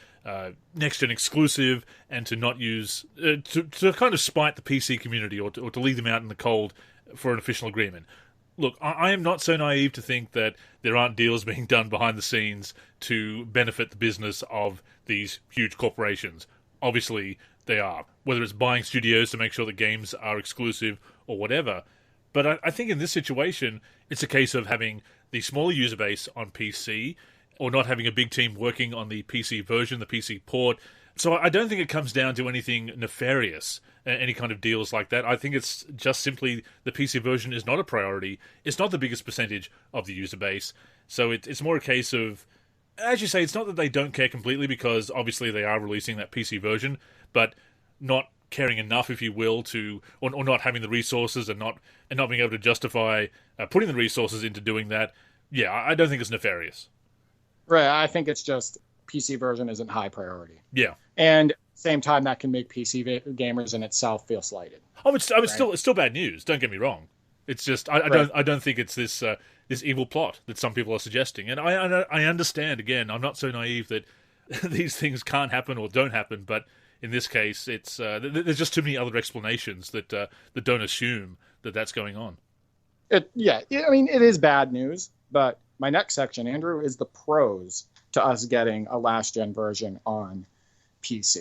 next-gen exclusive and to not use... to kind of spite the PC community or to leave them out in the cold for an official agreement. Look, I am not so naive to think that there aren't deals being done behind the scenes to benefit the business of these huge corporations. Obviously, they are. Whether it's buying studios to make sure that games are exclusive or whatever... But I think in this situation, it's a case of having the smaller user base on PC or not having a big team working on the PC version, the PC port. So I don't think it comes down to anything nefarious, any kind of deals like that. I think it's just simply the PC version is not a priority. It's not the biggest percentage of the user base. So it's more a case of, as you say, it's not that they don't care completely because obviously they are releasing that PC version, but not caring enough, if you will, to or not having the resources and not being able to justify putting the resources into doing that. Yeah, I don't think it's nefarious. Right, I think it's just PC version isn't high priority. Yeah, and at the same time that can make PC gamers in itself feel slighted. Oh, it's still bad news. Don't get me wrong. It's just I don't think it's this evil plot that some people are suggesting, and I understand. Again, I'm not so naive that these things can't happen or don't happen, but. In this case, it's there's just too many other explanations that don't assume that that's going on. I mean, it is bad news, but my next section, Andrew, is the pros to us getting a last-gen version on PC.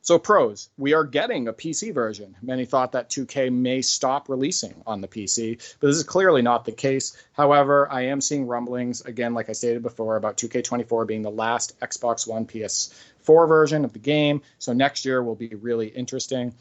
So pros, we are getting a PC version. Many thought that 2K may stop releasing on the PC, but this is clearly not the case. However, I am seeing rumblings, again, like I stated before, about 2K24 being the last Xbox One PS4 version of the game. So next year will be really interesting.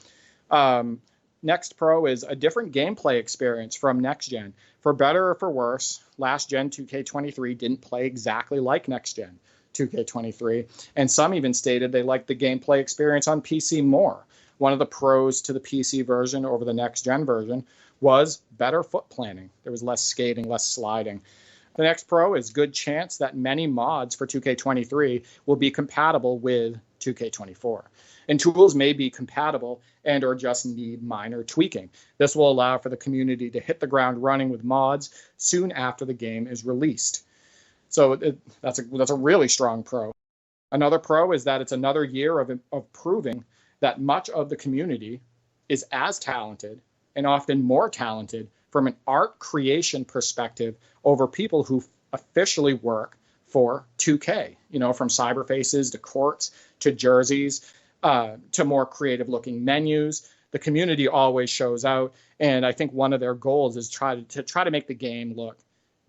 Next pro is a different gameplay experience from next gen. For better or for worse, last gen 2K23 didn't play exactly like next gen 2K23, and some even stated they liked the gameplay experience on PC more. One of the pros to the PC version over the next gen version was better foot planning. There was less skating, less sliding. The next pro is good chance that many mods for 2K23 will be compatible with 2K24. And tools may be compatible and or just need minor tweaking. This will allow for the community to hit the ground running with mods soon after the game is released. So that's a really strong pro. Another pro is that it's another year of proving that much of the community is as talented and often more talented from an art creation perspective over people who officially work for 2K, from cyberfaces to courts to jerseys to more creative looking menus. The community always shows out. And I think one of their goals is try to make the game look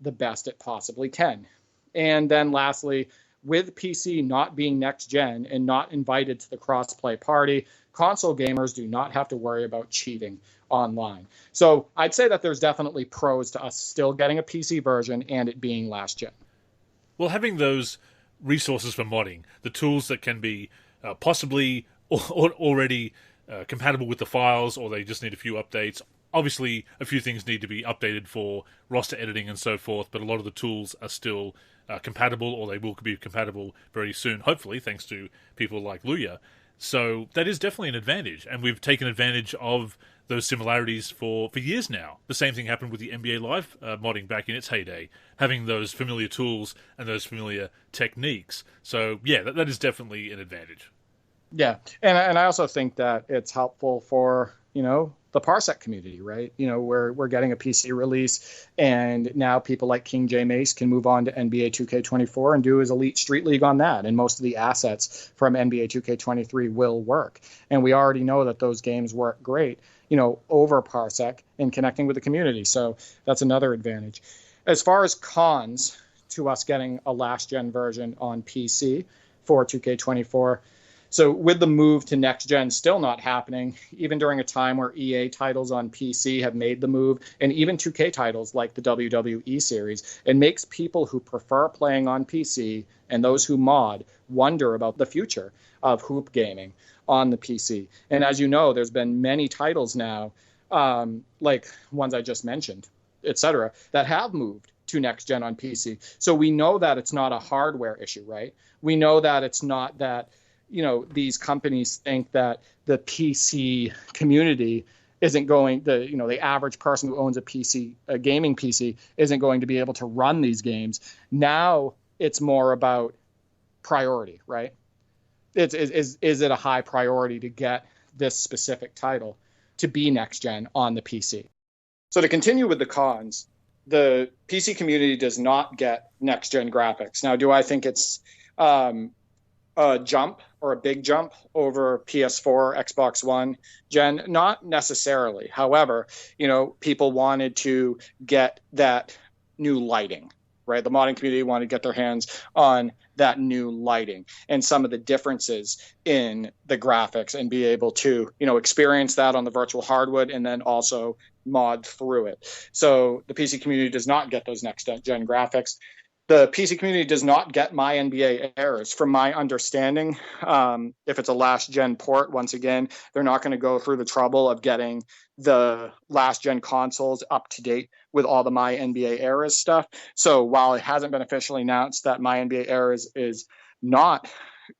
the best it possibly can. And then lastly, with PC not being next gen and not invited to the cross-play party, console gamers do not have to worry about cheating online. So I'd say that there's definitely pros to us still getting a PC version and it being last gen. Well, having those resources for modding, the tools that can be possibly already compatible with the files, or they just need a few updates. Obviously, a few things need to be updated for roster editing and so forth, but a lot of the tools are still compatible, or they will be compatible very soon, hopefully, thanks to people like Luya. So that is definitely an advantage, and we've taken advantage of those similarities for years now. The same thing happened with the NBA Live modding back in its heyday, having those familiar tools and those familiar techniques. So yeah, that is definitely an advantage. Yeah, and I also think that it's helpful for, the Parsec community, right? We're getting a PC release, and now people like King J Mace can move on to NBA 2K24 and do his Elite Street League on that, and most of the assets from NBA 2K23 will work. And we already know that those games work great, over Parsec and connecting with the community. So that's another advantage. As far as cons to us getting a last-gen version on PC for 2K24, so with the move to next gen still not happening, even during a time where EA titles on PC have made the move, and even 2K titles like the WWE series, it makes people who prefer playing on PC and those who mod wonder about the future of hoop gaming on the PC. And as you know, there's been many titles now, like ones I just mentioned, etc., that have moved to next gen on PC. So we know that it's not a hardware issue, right? We know that it's not that these companies think that the PC community isn't going, the average person who owns a gaming PC isn't going to be able to run these games. Now it's more about priority, right? Is it a high priority to get this specific title to be next gen on the PC? So to continue with the cons, the PC community does not get next gen graphics. Now, do I think it's a jump or a big jump over PS4, Xbox One gen? Not necessarily. However, people wanted to get that new lighting, right? The modding community wanted to get their hands on that new lighting and some of the differences in the graphics and be able to, experience that on the virtual hardwood and then also mod through it. So the PC community does not get those next gen graphics. The PC community does not get my NBA errors. From my understanding, if it's a last-gen port, once again, they're not going to go through the trouble of getting the last-gen consoles up to date with all the my NBA errors stuff. So while it hasn't been officially announced that my NBA errors is not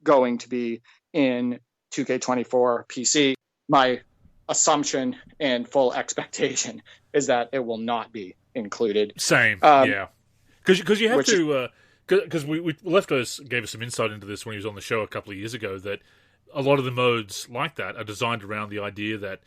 going to be in 2K24 PC, my assumption and full expectation is that it will not be included. Same, yeah. Because you have to, because we Leftos gave us some insight into this when he was on the show a couple of years ago, that a lot of the modes like that are designed around the idea that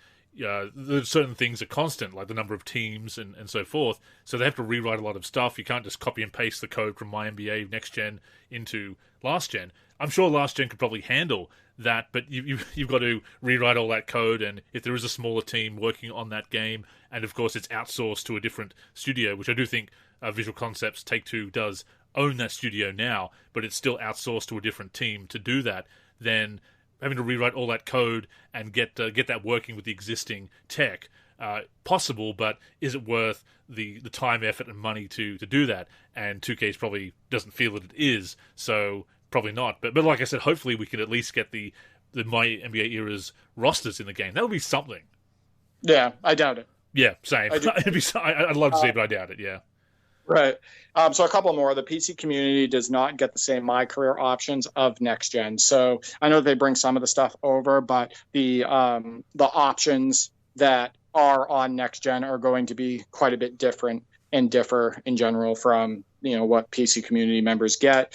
certain things are constant, like the number of teams and so forth. So they have to rewrite a lot of stuff. You can't just copy and paste the code from my NBA Next Gen into Last Gen. I'm sure Last Gen could probably handle that, but you've got to rewrite all that code, and if there is a smaller team working on that game, and of course it's outsourced to a different studio, which I do think Visual Concepts Take-Two does own that studio now, but it's still outsourced to a different team to do that, then having to rewrite all that code and get that working with the existing tech, possible, but is it worth the time, effort, and money to do that? And 2K probably doesn't feel that it is, so probably not. But like I said, hopefully we can at least get the My NBA Era's rosters in the game. That would be something. Yeah, I doubt it. Yeah, same. I'd love to see it, but I doubt it, yeah. Right. So a couple more. The PC community does not get the same My Career options of Next Gen. So I know they bring some of the stuff over, but the options that are on Next Gen are going to be quite a bit different and differ in general from what PC community members get.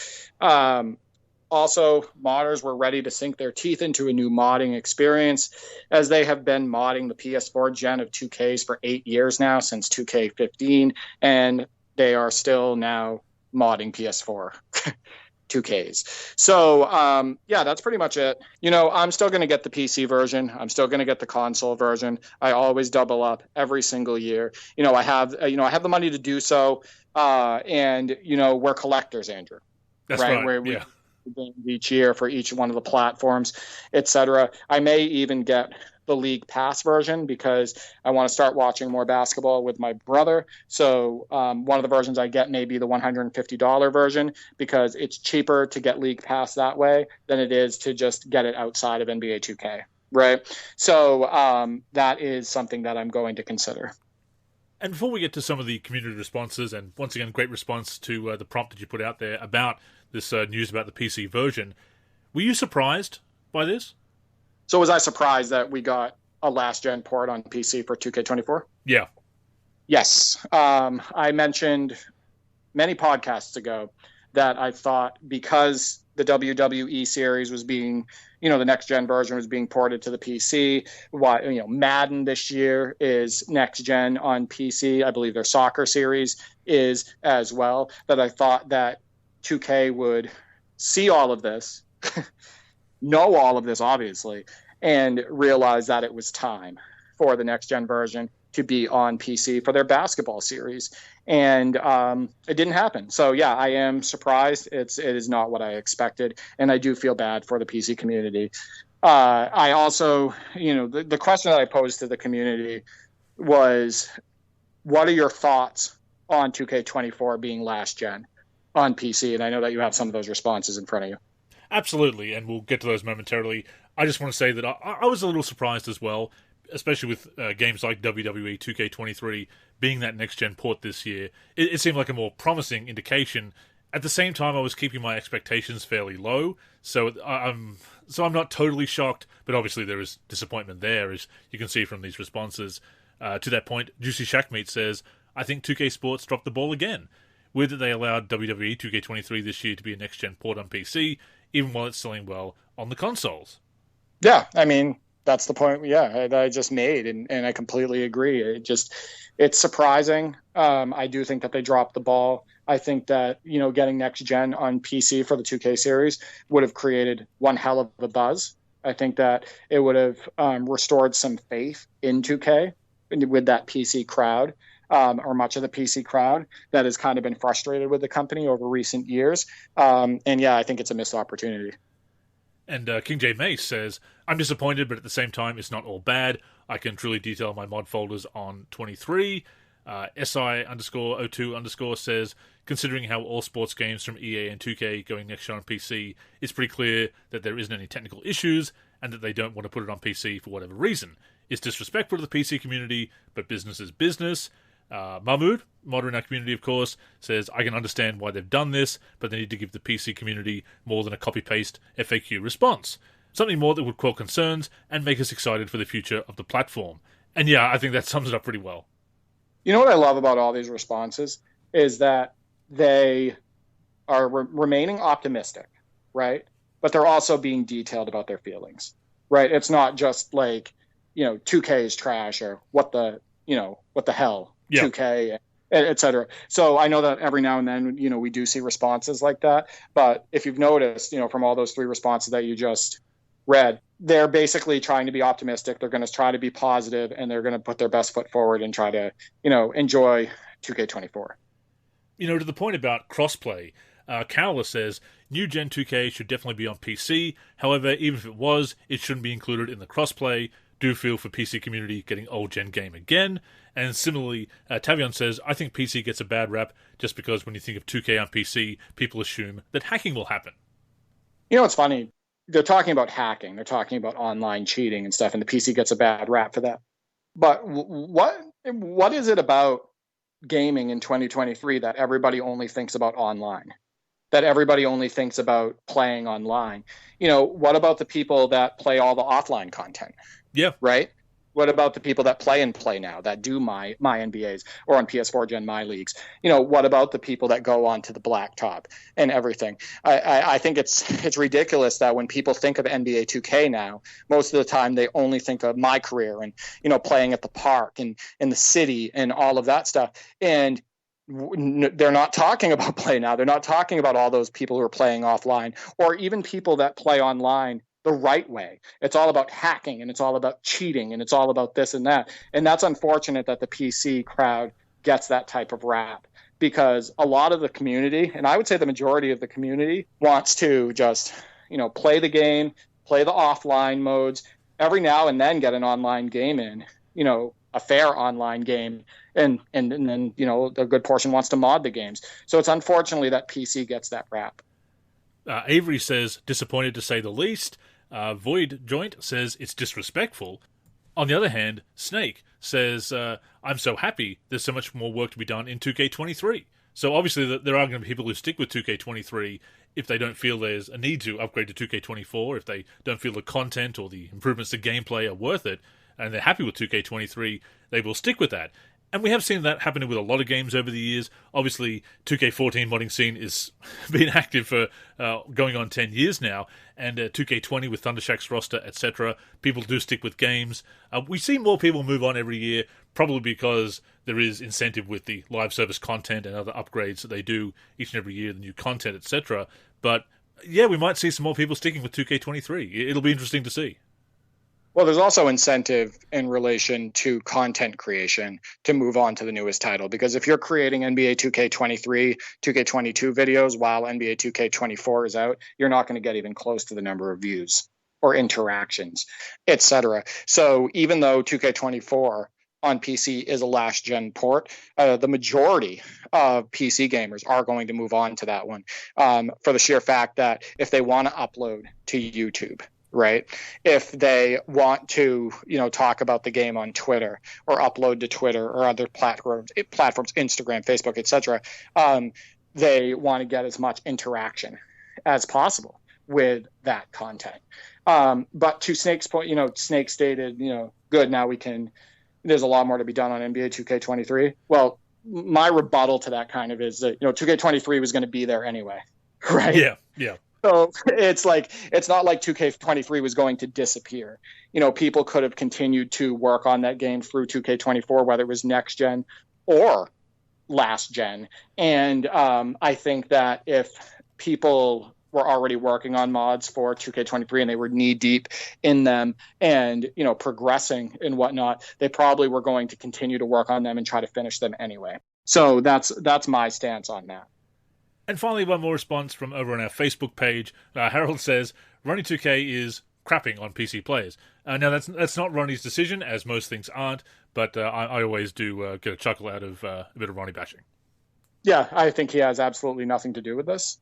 Also, modders were ready to sink their teeth into a new modding experience, as they have been modding the PS4 gen of 2Ks for 8 years now, since 2K15, and they are still now modding PS4 2Ks. So, yeah, that's pretty much it. I'm still going to get the PC version. I'm still going to get the console version. I always double up every single year. I have the money to do so. And we're collectors, Andrew. That's right. Where we each year for each one of the platforms, etc. I may even get the League Pass version because I want to start watching more basketball with my brother. So one of the versions I get may be the $150 version because it's cheaper to get League Pass that way than it is to just get it outside of NBA 2K, right? So that is something that I'm going to consider. And before we get to some of the community responses, and once again, great response to the prompt that you put out there about this news about the PC version, were you surprised by this? So was I surprised that we got a last-gen port on PC for 2K24? Yeah. Yes. I mentioned many podcasts ago that I thought because the WWE series was being, the next-gen version was being ported to the PC, Madden this year is next-gen on PC. I believe their soccer series is as well, that I thought that 2K would see all of this, know all of this, obviously, and realize that it was time for the next-gen version to be on PC for their basketball series. And it didn't happen. So, yeah, I am surprised. It is not what I expected, and I do feel bad for the PC community. I also, the question that I posed to the community was, what are your thoughts on 2K24 being last-gen on PC? And I know that you have some of those responses in front of you. Absolutely, and we'll get to those momentarily. I just want to say that I was a little surprised as well, especially with games like WWE 2K23 being that next-gen port this year. It seemed like a more promising indication. At the same time, I was keeping my expectations fairly low, so I'm not totally shocked, but obviously there is disappointment there, as you can see from these responses. To that point, Juicy Shackmeat says, I think 2K Sports dropped the ball again. Weird that they allowed WWE 2K23 this year to be a next-gen port on PC, even while it's selling well on the consoles. Yeah, I mean, that's the point, that I just made, and I completely agree. It's surprising. I do think that they dropped the ball. I think that, getting next-gen on PC for the 2K series would have created one hell of a buzz. I think that it would have restored some faith in 2K with that PC crowd, or much of the PC crowd that has kind of been frustrated with the company over recent years. I think it's a missed opportunity. And King J Mace says, I'm disappointed, but at the same time, it's not all bad. I can truly detail my mod folders on 23. SI_02_ says, considering how all sports games from EA and 2K going next gen on PC, it's pretty clear that there isn't any technical issues and that they don't want to put it on PC for whatever reason. It's disrespectful to the PC community, but business is business. Mahmood, modder in our community, of course, says, I can understand why they've done this, but they need to give the PC community more than a copy-paste FAQ response. Something more that would quell concerns and make us excited for the future of the platform. And yeah, I think that sums it up pretty well. You know what I love about all these responses is that they are remaining optimistic, right? But they're also being detailed about their feelings, right? It's not just like, 2K is trash or what the hell, yeah. 2K, et cetera. So I know that every now and then, we do see responses like that. But if you've noticed, from all those three responses that you just read, they're basically trying to be optimistic. They're going to try to be positive, and they're going to put their best foot forward and try to, enjoy 2K24. To the point about crossplay, Cowler says, new Gen 2K should definitely be on PC. However, even if it was, it shouldn't be included in the crossplay. Do feel for PC community getting old gen game again. And similarly, Tavion says, I think PC gets a bad rap just because when you think of 2K on PC, people assume that hacking will happen. It's funny. They're talking about hacking. They're talking about online cheating and stuff, and the PC gets a bad rap for that. But what is it about gaming in 2023 that everybody only thinks about online? That everybody only thinks about playing online? What about the people that play all the offline content? Yeah. Right? What about the people that play now, that do my NBAs or on PS4 Gen My Leagues? What about the people that go onto the blacktop and everything? I think it's ridiculous that when people think of NBA 2K now, most of the time they only think of my career and, playing at the park and in the city and all of that stuff. And they're not talking about play now. They're not talking about all those people who are playing offline or even people that play online the right way. It's all about hacking, and it's all about cheating, and it's all about this and that. And that's unfortunate that the PC crowd gets that type of rap, because a lot of the community, and I would say the majority of the community, wants to just, play the game, play the offline modes, every now and then get an online game in, a fair online game, and then, a good portion wants to mod the games. So it's unfortunately that PC gets that rap. Avery says, disappointed to say the least. Void Joint says it's disrespectful. On the other hand, Snake says, I'm so happy there's so much more work to be done in 2K23. So obviously there are going to be people who stick with 2K23 if they don't feel there's a need to upgrade to 2K24, if they don't feel the content or the improvements to gameplay are worth it, and they're happy with 2K23, they will stick with that. And we have seen that happening with a lot of games over the years. Obviously, 2K14 modding scene is been active for going on 10 years now, and 2K20 with Thundershack's roster, etc. People do stick with games. We see more people move on every year, probably because there is incentive with the live service content and other upgrades that they do each and every year, the new content, etc. But yeah, we might see some more people sticking with 2K23. It'll be interesting to see. Well, there's also incentive in relation to content creation to move on to the newest title, because if you're creating NBA 2K23, 2K22 videos while NBA 2K24 is out, you're not going to get even close to the number of views or interactions, etc. So even though 2K24 on PC is a last-gen port, the majority of PC gamers are going to move on to that one for the sheer fact that if they want to upload to YouTube, right? If they want to, talk about the game on Twitter or upload to Twitter or other platforms, Instagram, Facebook, etc., they want to get as much interaction as possible with that content. But to Snake's point, Snake stated, good, now there's a lot more to be done on NBA 2K23. Well, my rebuttal to that kind of is that, 2K23 was going to be there anyway, right? Yeah. So it's not like 2K23 was going to disappear. People could have continued to work on that game through 2K24, whether it was next gen or last gen. And I think that if people were already working on mods for 2K23 and they were knee deep in them and, progressing and whatnot, they probably were going to continue to work on them and try to finish them anyway. So that's my stance on that. And finally, one more response from over on our Facebook page. Harold says, Ronnie 2K is crapping on PC players. Now, that's not Ronnie's decision, as most things aren't, but I always do get a chuckle out of a bit of Ronnie bashing. Yeah, I think he has absolutely nothing to do with this.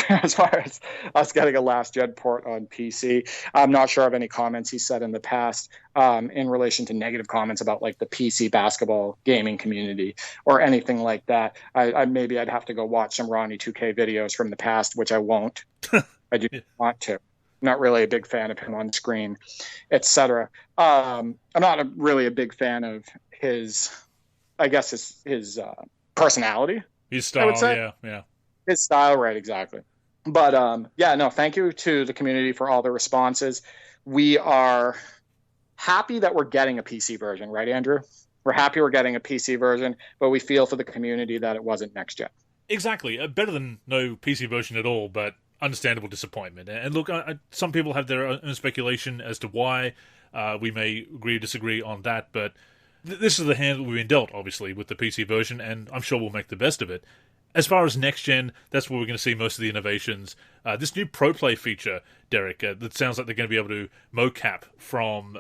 As far as us getting a last-gen port on PC, I'm not sure of any comments he said in the past in relation to negative comments about the PC basketball gaming community or anything like that. Maybe I'd have to go watch some Ronnie 2K videos from the past, which I won't. I do want to. I'm not really a big fan of him on screen, etc. I'm not really a big fan of his personality. His style, I would say. Yeah. His style, right, exactly. But, thank you to the community for all the responses. We are happy that we're getting a PC version, right, Andrew? We're happy we're getting a PC version, but we feel for the community that it wasn't next gen. Exactly. Better than no PC version at all, but understandable disappointment. And look, some people have their own speculation as to why. We may agree or disagree on that, but this is the hand that we've been dealt, obviously, with the PC version, and I'm sure we'll make the best of it. As far as next gen, that's where we're going to see most of the innovations. This new Pro Play feature, Derek, that sounds like they're going to be able to mocap from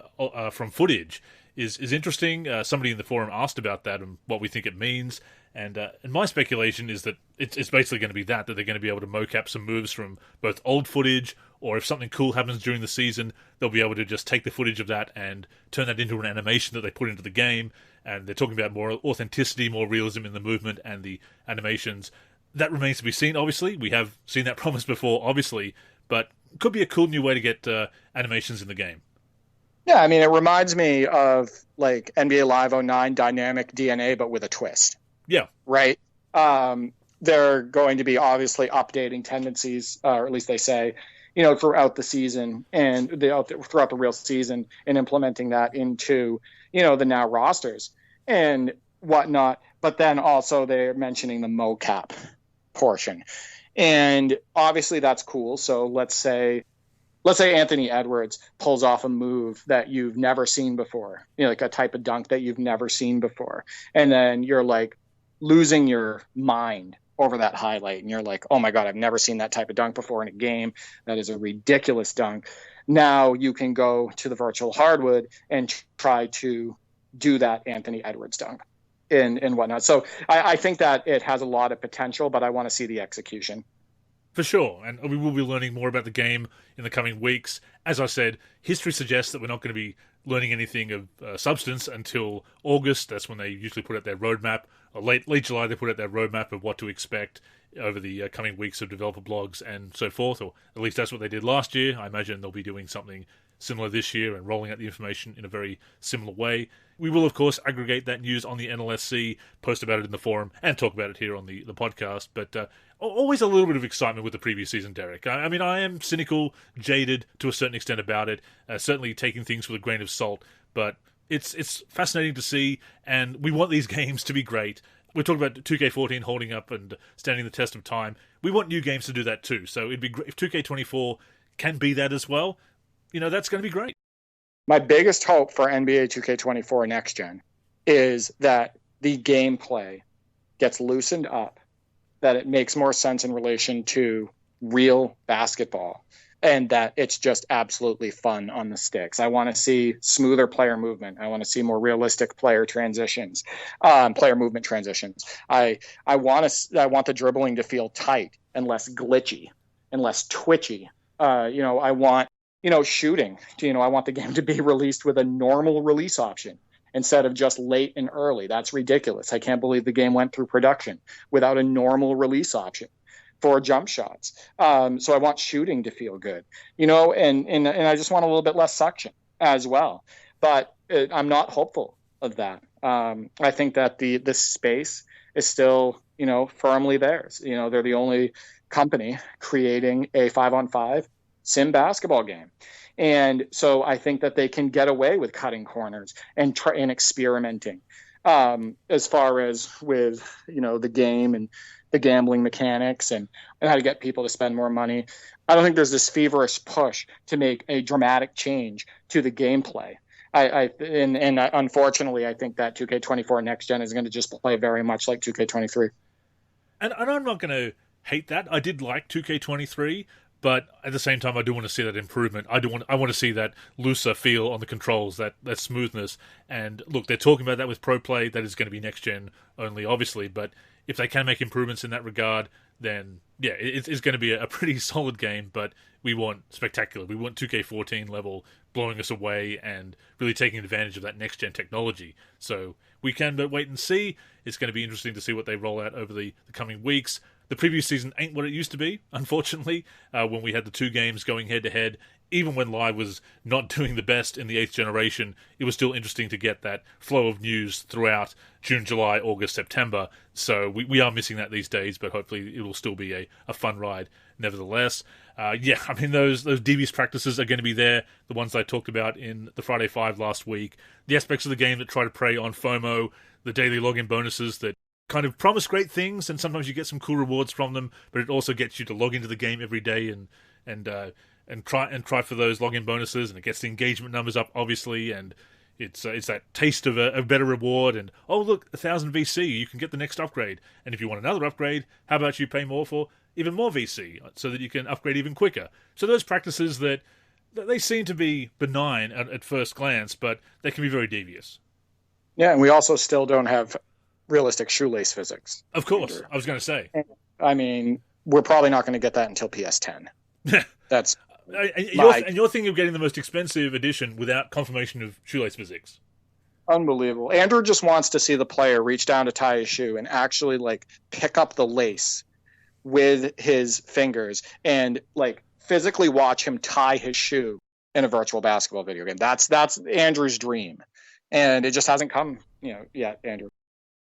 footage, is interesting. Somebody in the forum asked about that and what we think it means. And my speculation is that it's basically going to be that they're going to be able to mocap some moves from both old footage, or if something cool happens during the season, they'll be able to just take the footage of that and turn that into an animation that they put into the game. And they're talking about more authenticity, more realism in the movement and the animations. That remains to be seen, obviously. We have seen that promise before, obviously. But could be a cool new way to get animations in the game. Yeah, I mean, it reminds me of NBA Live 09 Dynamic DNA, but with a twist. Yeah. Right? They're going to be obviously updating tendencies, or at least they say, throughout the season and throughout the real season, and implementing that into, the now rosters and whatnot. But then also they're mentioning the mocap portion. And obviously that's cool. So let's say Anthony Edwards pulls off a move that you've never seen before, like a type of dunk that you've never seen before. And then you're losing your mind over that highlight. And you're like, oh my God, I've never seen that type of dunk before in a game. That is a ridiculous dunk. Now you can go to the virtual hardwood and try to do that Anthony Edwards dunk and whatnot. So I think that it has a lot of potential, but I want to see the execution. For sure, and we will be learning more about the game in the coming weeks. As I said, history suggests that we're not going to be learning anything of substance until August. That's when they usually put out their roadmap. Or late July, they put out their roadmap of what to expect over the coming weeks of developer blogs and so forth, or at least that's what they did last year. I imagine they'll be doing something similar this year and rolling out the information in a very similar way. We will, of course, aggregate that news on the NLSC, post about it in the forum, and talk about it here on the podcast. But always a little bit of excitement with the previous season, Derek. I mean, I am cynical, jaded to a certain extent about it, certainly taking things with a grain of salt, but it's fascinating to see, and we want these games to be great. We're talking about 2K14 holding up and standing the test of time. We want new games to do that too, so it'd be great if 2K24 can be that as well. You know, that's going to be great. My biggest hope for NBA 2K24 Next Gen is that the gameplay gets loosened up, that it makes more sense in relation to real basketball, and that it's just absolutely fun on the sticks. I want to see smoother player movement. I want to see more realistic player transitions, player movement transitions. I want the dribbling to feel tight and less glitchy and less twitchy. I want shooting. I want the game to be released with a normal release option instead of just late and early. That's ridiculous. I can't believe the game went through production without a normal release option for jump shots. So I want shooting to feel good, and I just want a little bit less suction as well. But I'm not hopeful of that. I think that the space is still, firmly theirs. They're the only company creating a 5-on-5 sim basketball game. And so I think that they can get away with cutting corners and experimenting as far as with, the game and the gambling mechanics and how to get people to spend more money. I don't think there's this feverish push to make a dramatic change to the gameplay. Unfortunately, I think that 2K24 Next Gen is going to just play very much like 2K23. And I'm not going to hate that. I did like 2K23, but at the same time, I do want to see that improvement. I want to see that looser feel on the controls, that smoothness. And look, they're talking about that with Pro Play. That is going to be next gen only, obviously. But if they can make improvements in that regard, then yeah, it's going to be a pretty solid game. But we want spectacular. We want 2K14 level blowing us away and really taking advantage of that next gen technology. So we can but wait and see. It's going to be interesting to see what they roll out over the coming weeks. The previous season ain't what it used to be, unfortunately, when we had the two games going head-to-head. Even when Live was not doing the best in the 8th generation, it was still interesting to get that flow of news throughout June, July, August, September. So we are missing that these days, but hopefully it will still be a fun ride nevertheless. Those devious practices are going to be there, the ones I talked about in the Friday 5 last week. The aspects of the game that try to prey on FOMO, the daily login bonuses that kind of promise great things, and sometimes you get some cool rewards from them, but it also gets you to log into the game every day and try for those login bonuses, and it gets the engagement numbers up, obviously, and it's that taste of a better reward, and oh look, 1,000 VC, you can get the next upgrade, and if you want another upgrade, how about you pay more for even more VC, so that you can upgrade even quicker. So those practices that they seem to be benign at first glance, but they can be very devious. Yeah, and we also still don't have realistic shoelace physics. Of course, either. I was going to say. I mean, we're probably not going to get that until PS10. That's and you're thinking of getting the most expensive edition without confirmation of shoelace physics. Unbelievable. Andrew just wants to see the player reach down to tie his shoe and actually pick up the lace with his fingers and physically watch him tie his shoe in a virtual basketball video game. That's Andrew's dream, and it just hasn't come yet, Andrew.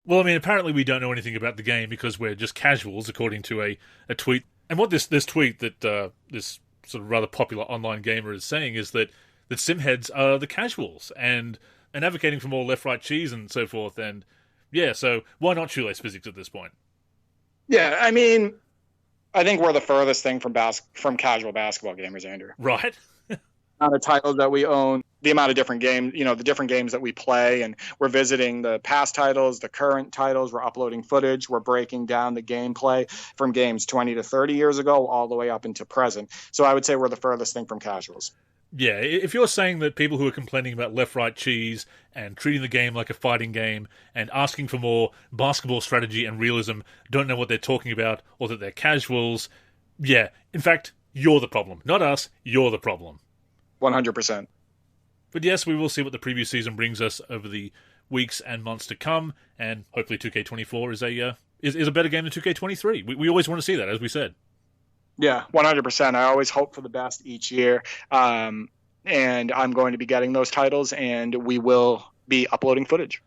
Well, I mean, apparently we don't know anything about the game because we're just casuals, according to a tweet. And what this tweet that this sort of rather popular online gamer is saying is that simheads are the casuals and advocating for more left-right cheese and so forth. And yeah, so why not shoelace physics at this point? Yeah, I mean, I think we're the furthest thing from casual basketball gamers, Andrew. Right. Amount of titles that we own, the amount of different games, the different games that we play, and we're visiting the past titles, the current titles, we're uploading footage, we're breaking down the gameplay from games 20 to 30 years ago all the way up into present. So I would say we're the furthest thing from casuals. Yeah, if you're saying that people who are complaining about left-right cheese and treating the game like a fighting game and asking for more basketball strategy and realism don't know what they're talking about or that they're casuals, yeah, in fact, you're the problem. Not us, you're the problem. 100%. But yes, we will see what the preview season brings us over the weeks and months to come, and hopefully 2K24 is a better game than 2K23. We always want to see that, as we said. Yeah, 100%. I always hope for the best each year, and I'm going to be getting those titles, and we will be uploading footage.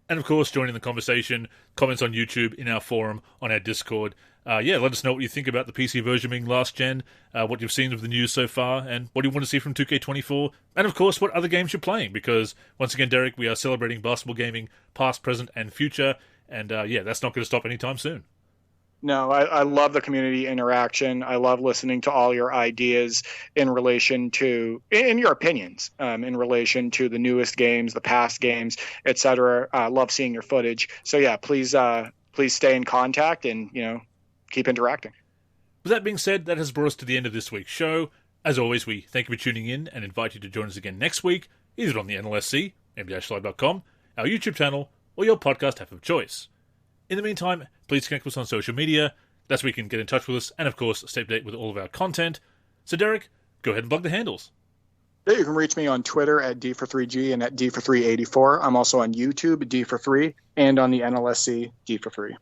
And of course, joining the conversation, comments on YouTube, in our forum, on our Discord. Let us know what you think about the PC version being last gen, what you've seen of the news so far, and what you want to see from 2K24, and of course, what other games you're playing, because, once again, Derek, we are celebrating basketball gaming, past, present, and future, and that's not going to stop anytime soon. No, I love the community interaction. I love listening to all your ideas in relation to, in your opinions, in relation to the newest games, the past games, etc. I love seeing your footage. So yeah, please stay in contact and, keep interacting. With that being said, that has brought us to the end of this week's show. As always, we thank you for tuning in and invite you to join us again next week, either on the NLSC, nb-live.com, our YouTube channel, or your podcast app of choice. In the meantime, please connect with us on social media. That's where you can get in touch with us and, of course, stay up to date with all of our content. So, Derek, go ahead and plug the handles. Yeah, you can reach me on Twitter at D43G and at D4384. I'm also on YouTube, D43, and on the NLSC, D43.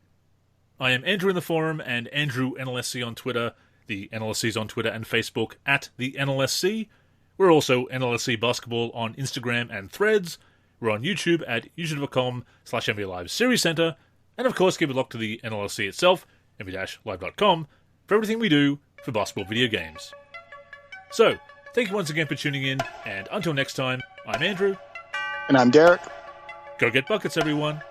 I am Andrew in the forum and Andrew NLSC on Twitter. The NLSC is on Twitter and Facebook at the NLSC. We're also NLSC Basketball on Instagram and Threads. We're on YouTube at youtube.com/NBA Live Series Center. And of course, keep it locked to the NLSC itself, nb-live.com, for everything we do for basketball video games. So, thank you once again for tuning in, and until next time, I'm Andrew. And I'm Derek. Go get buckets, everyone.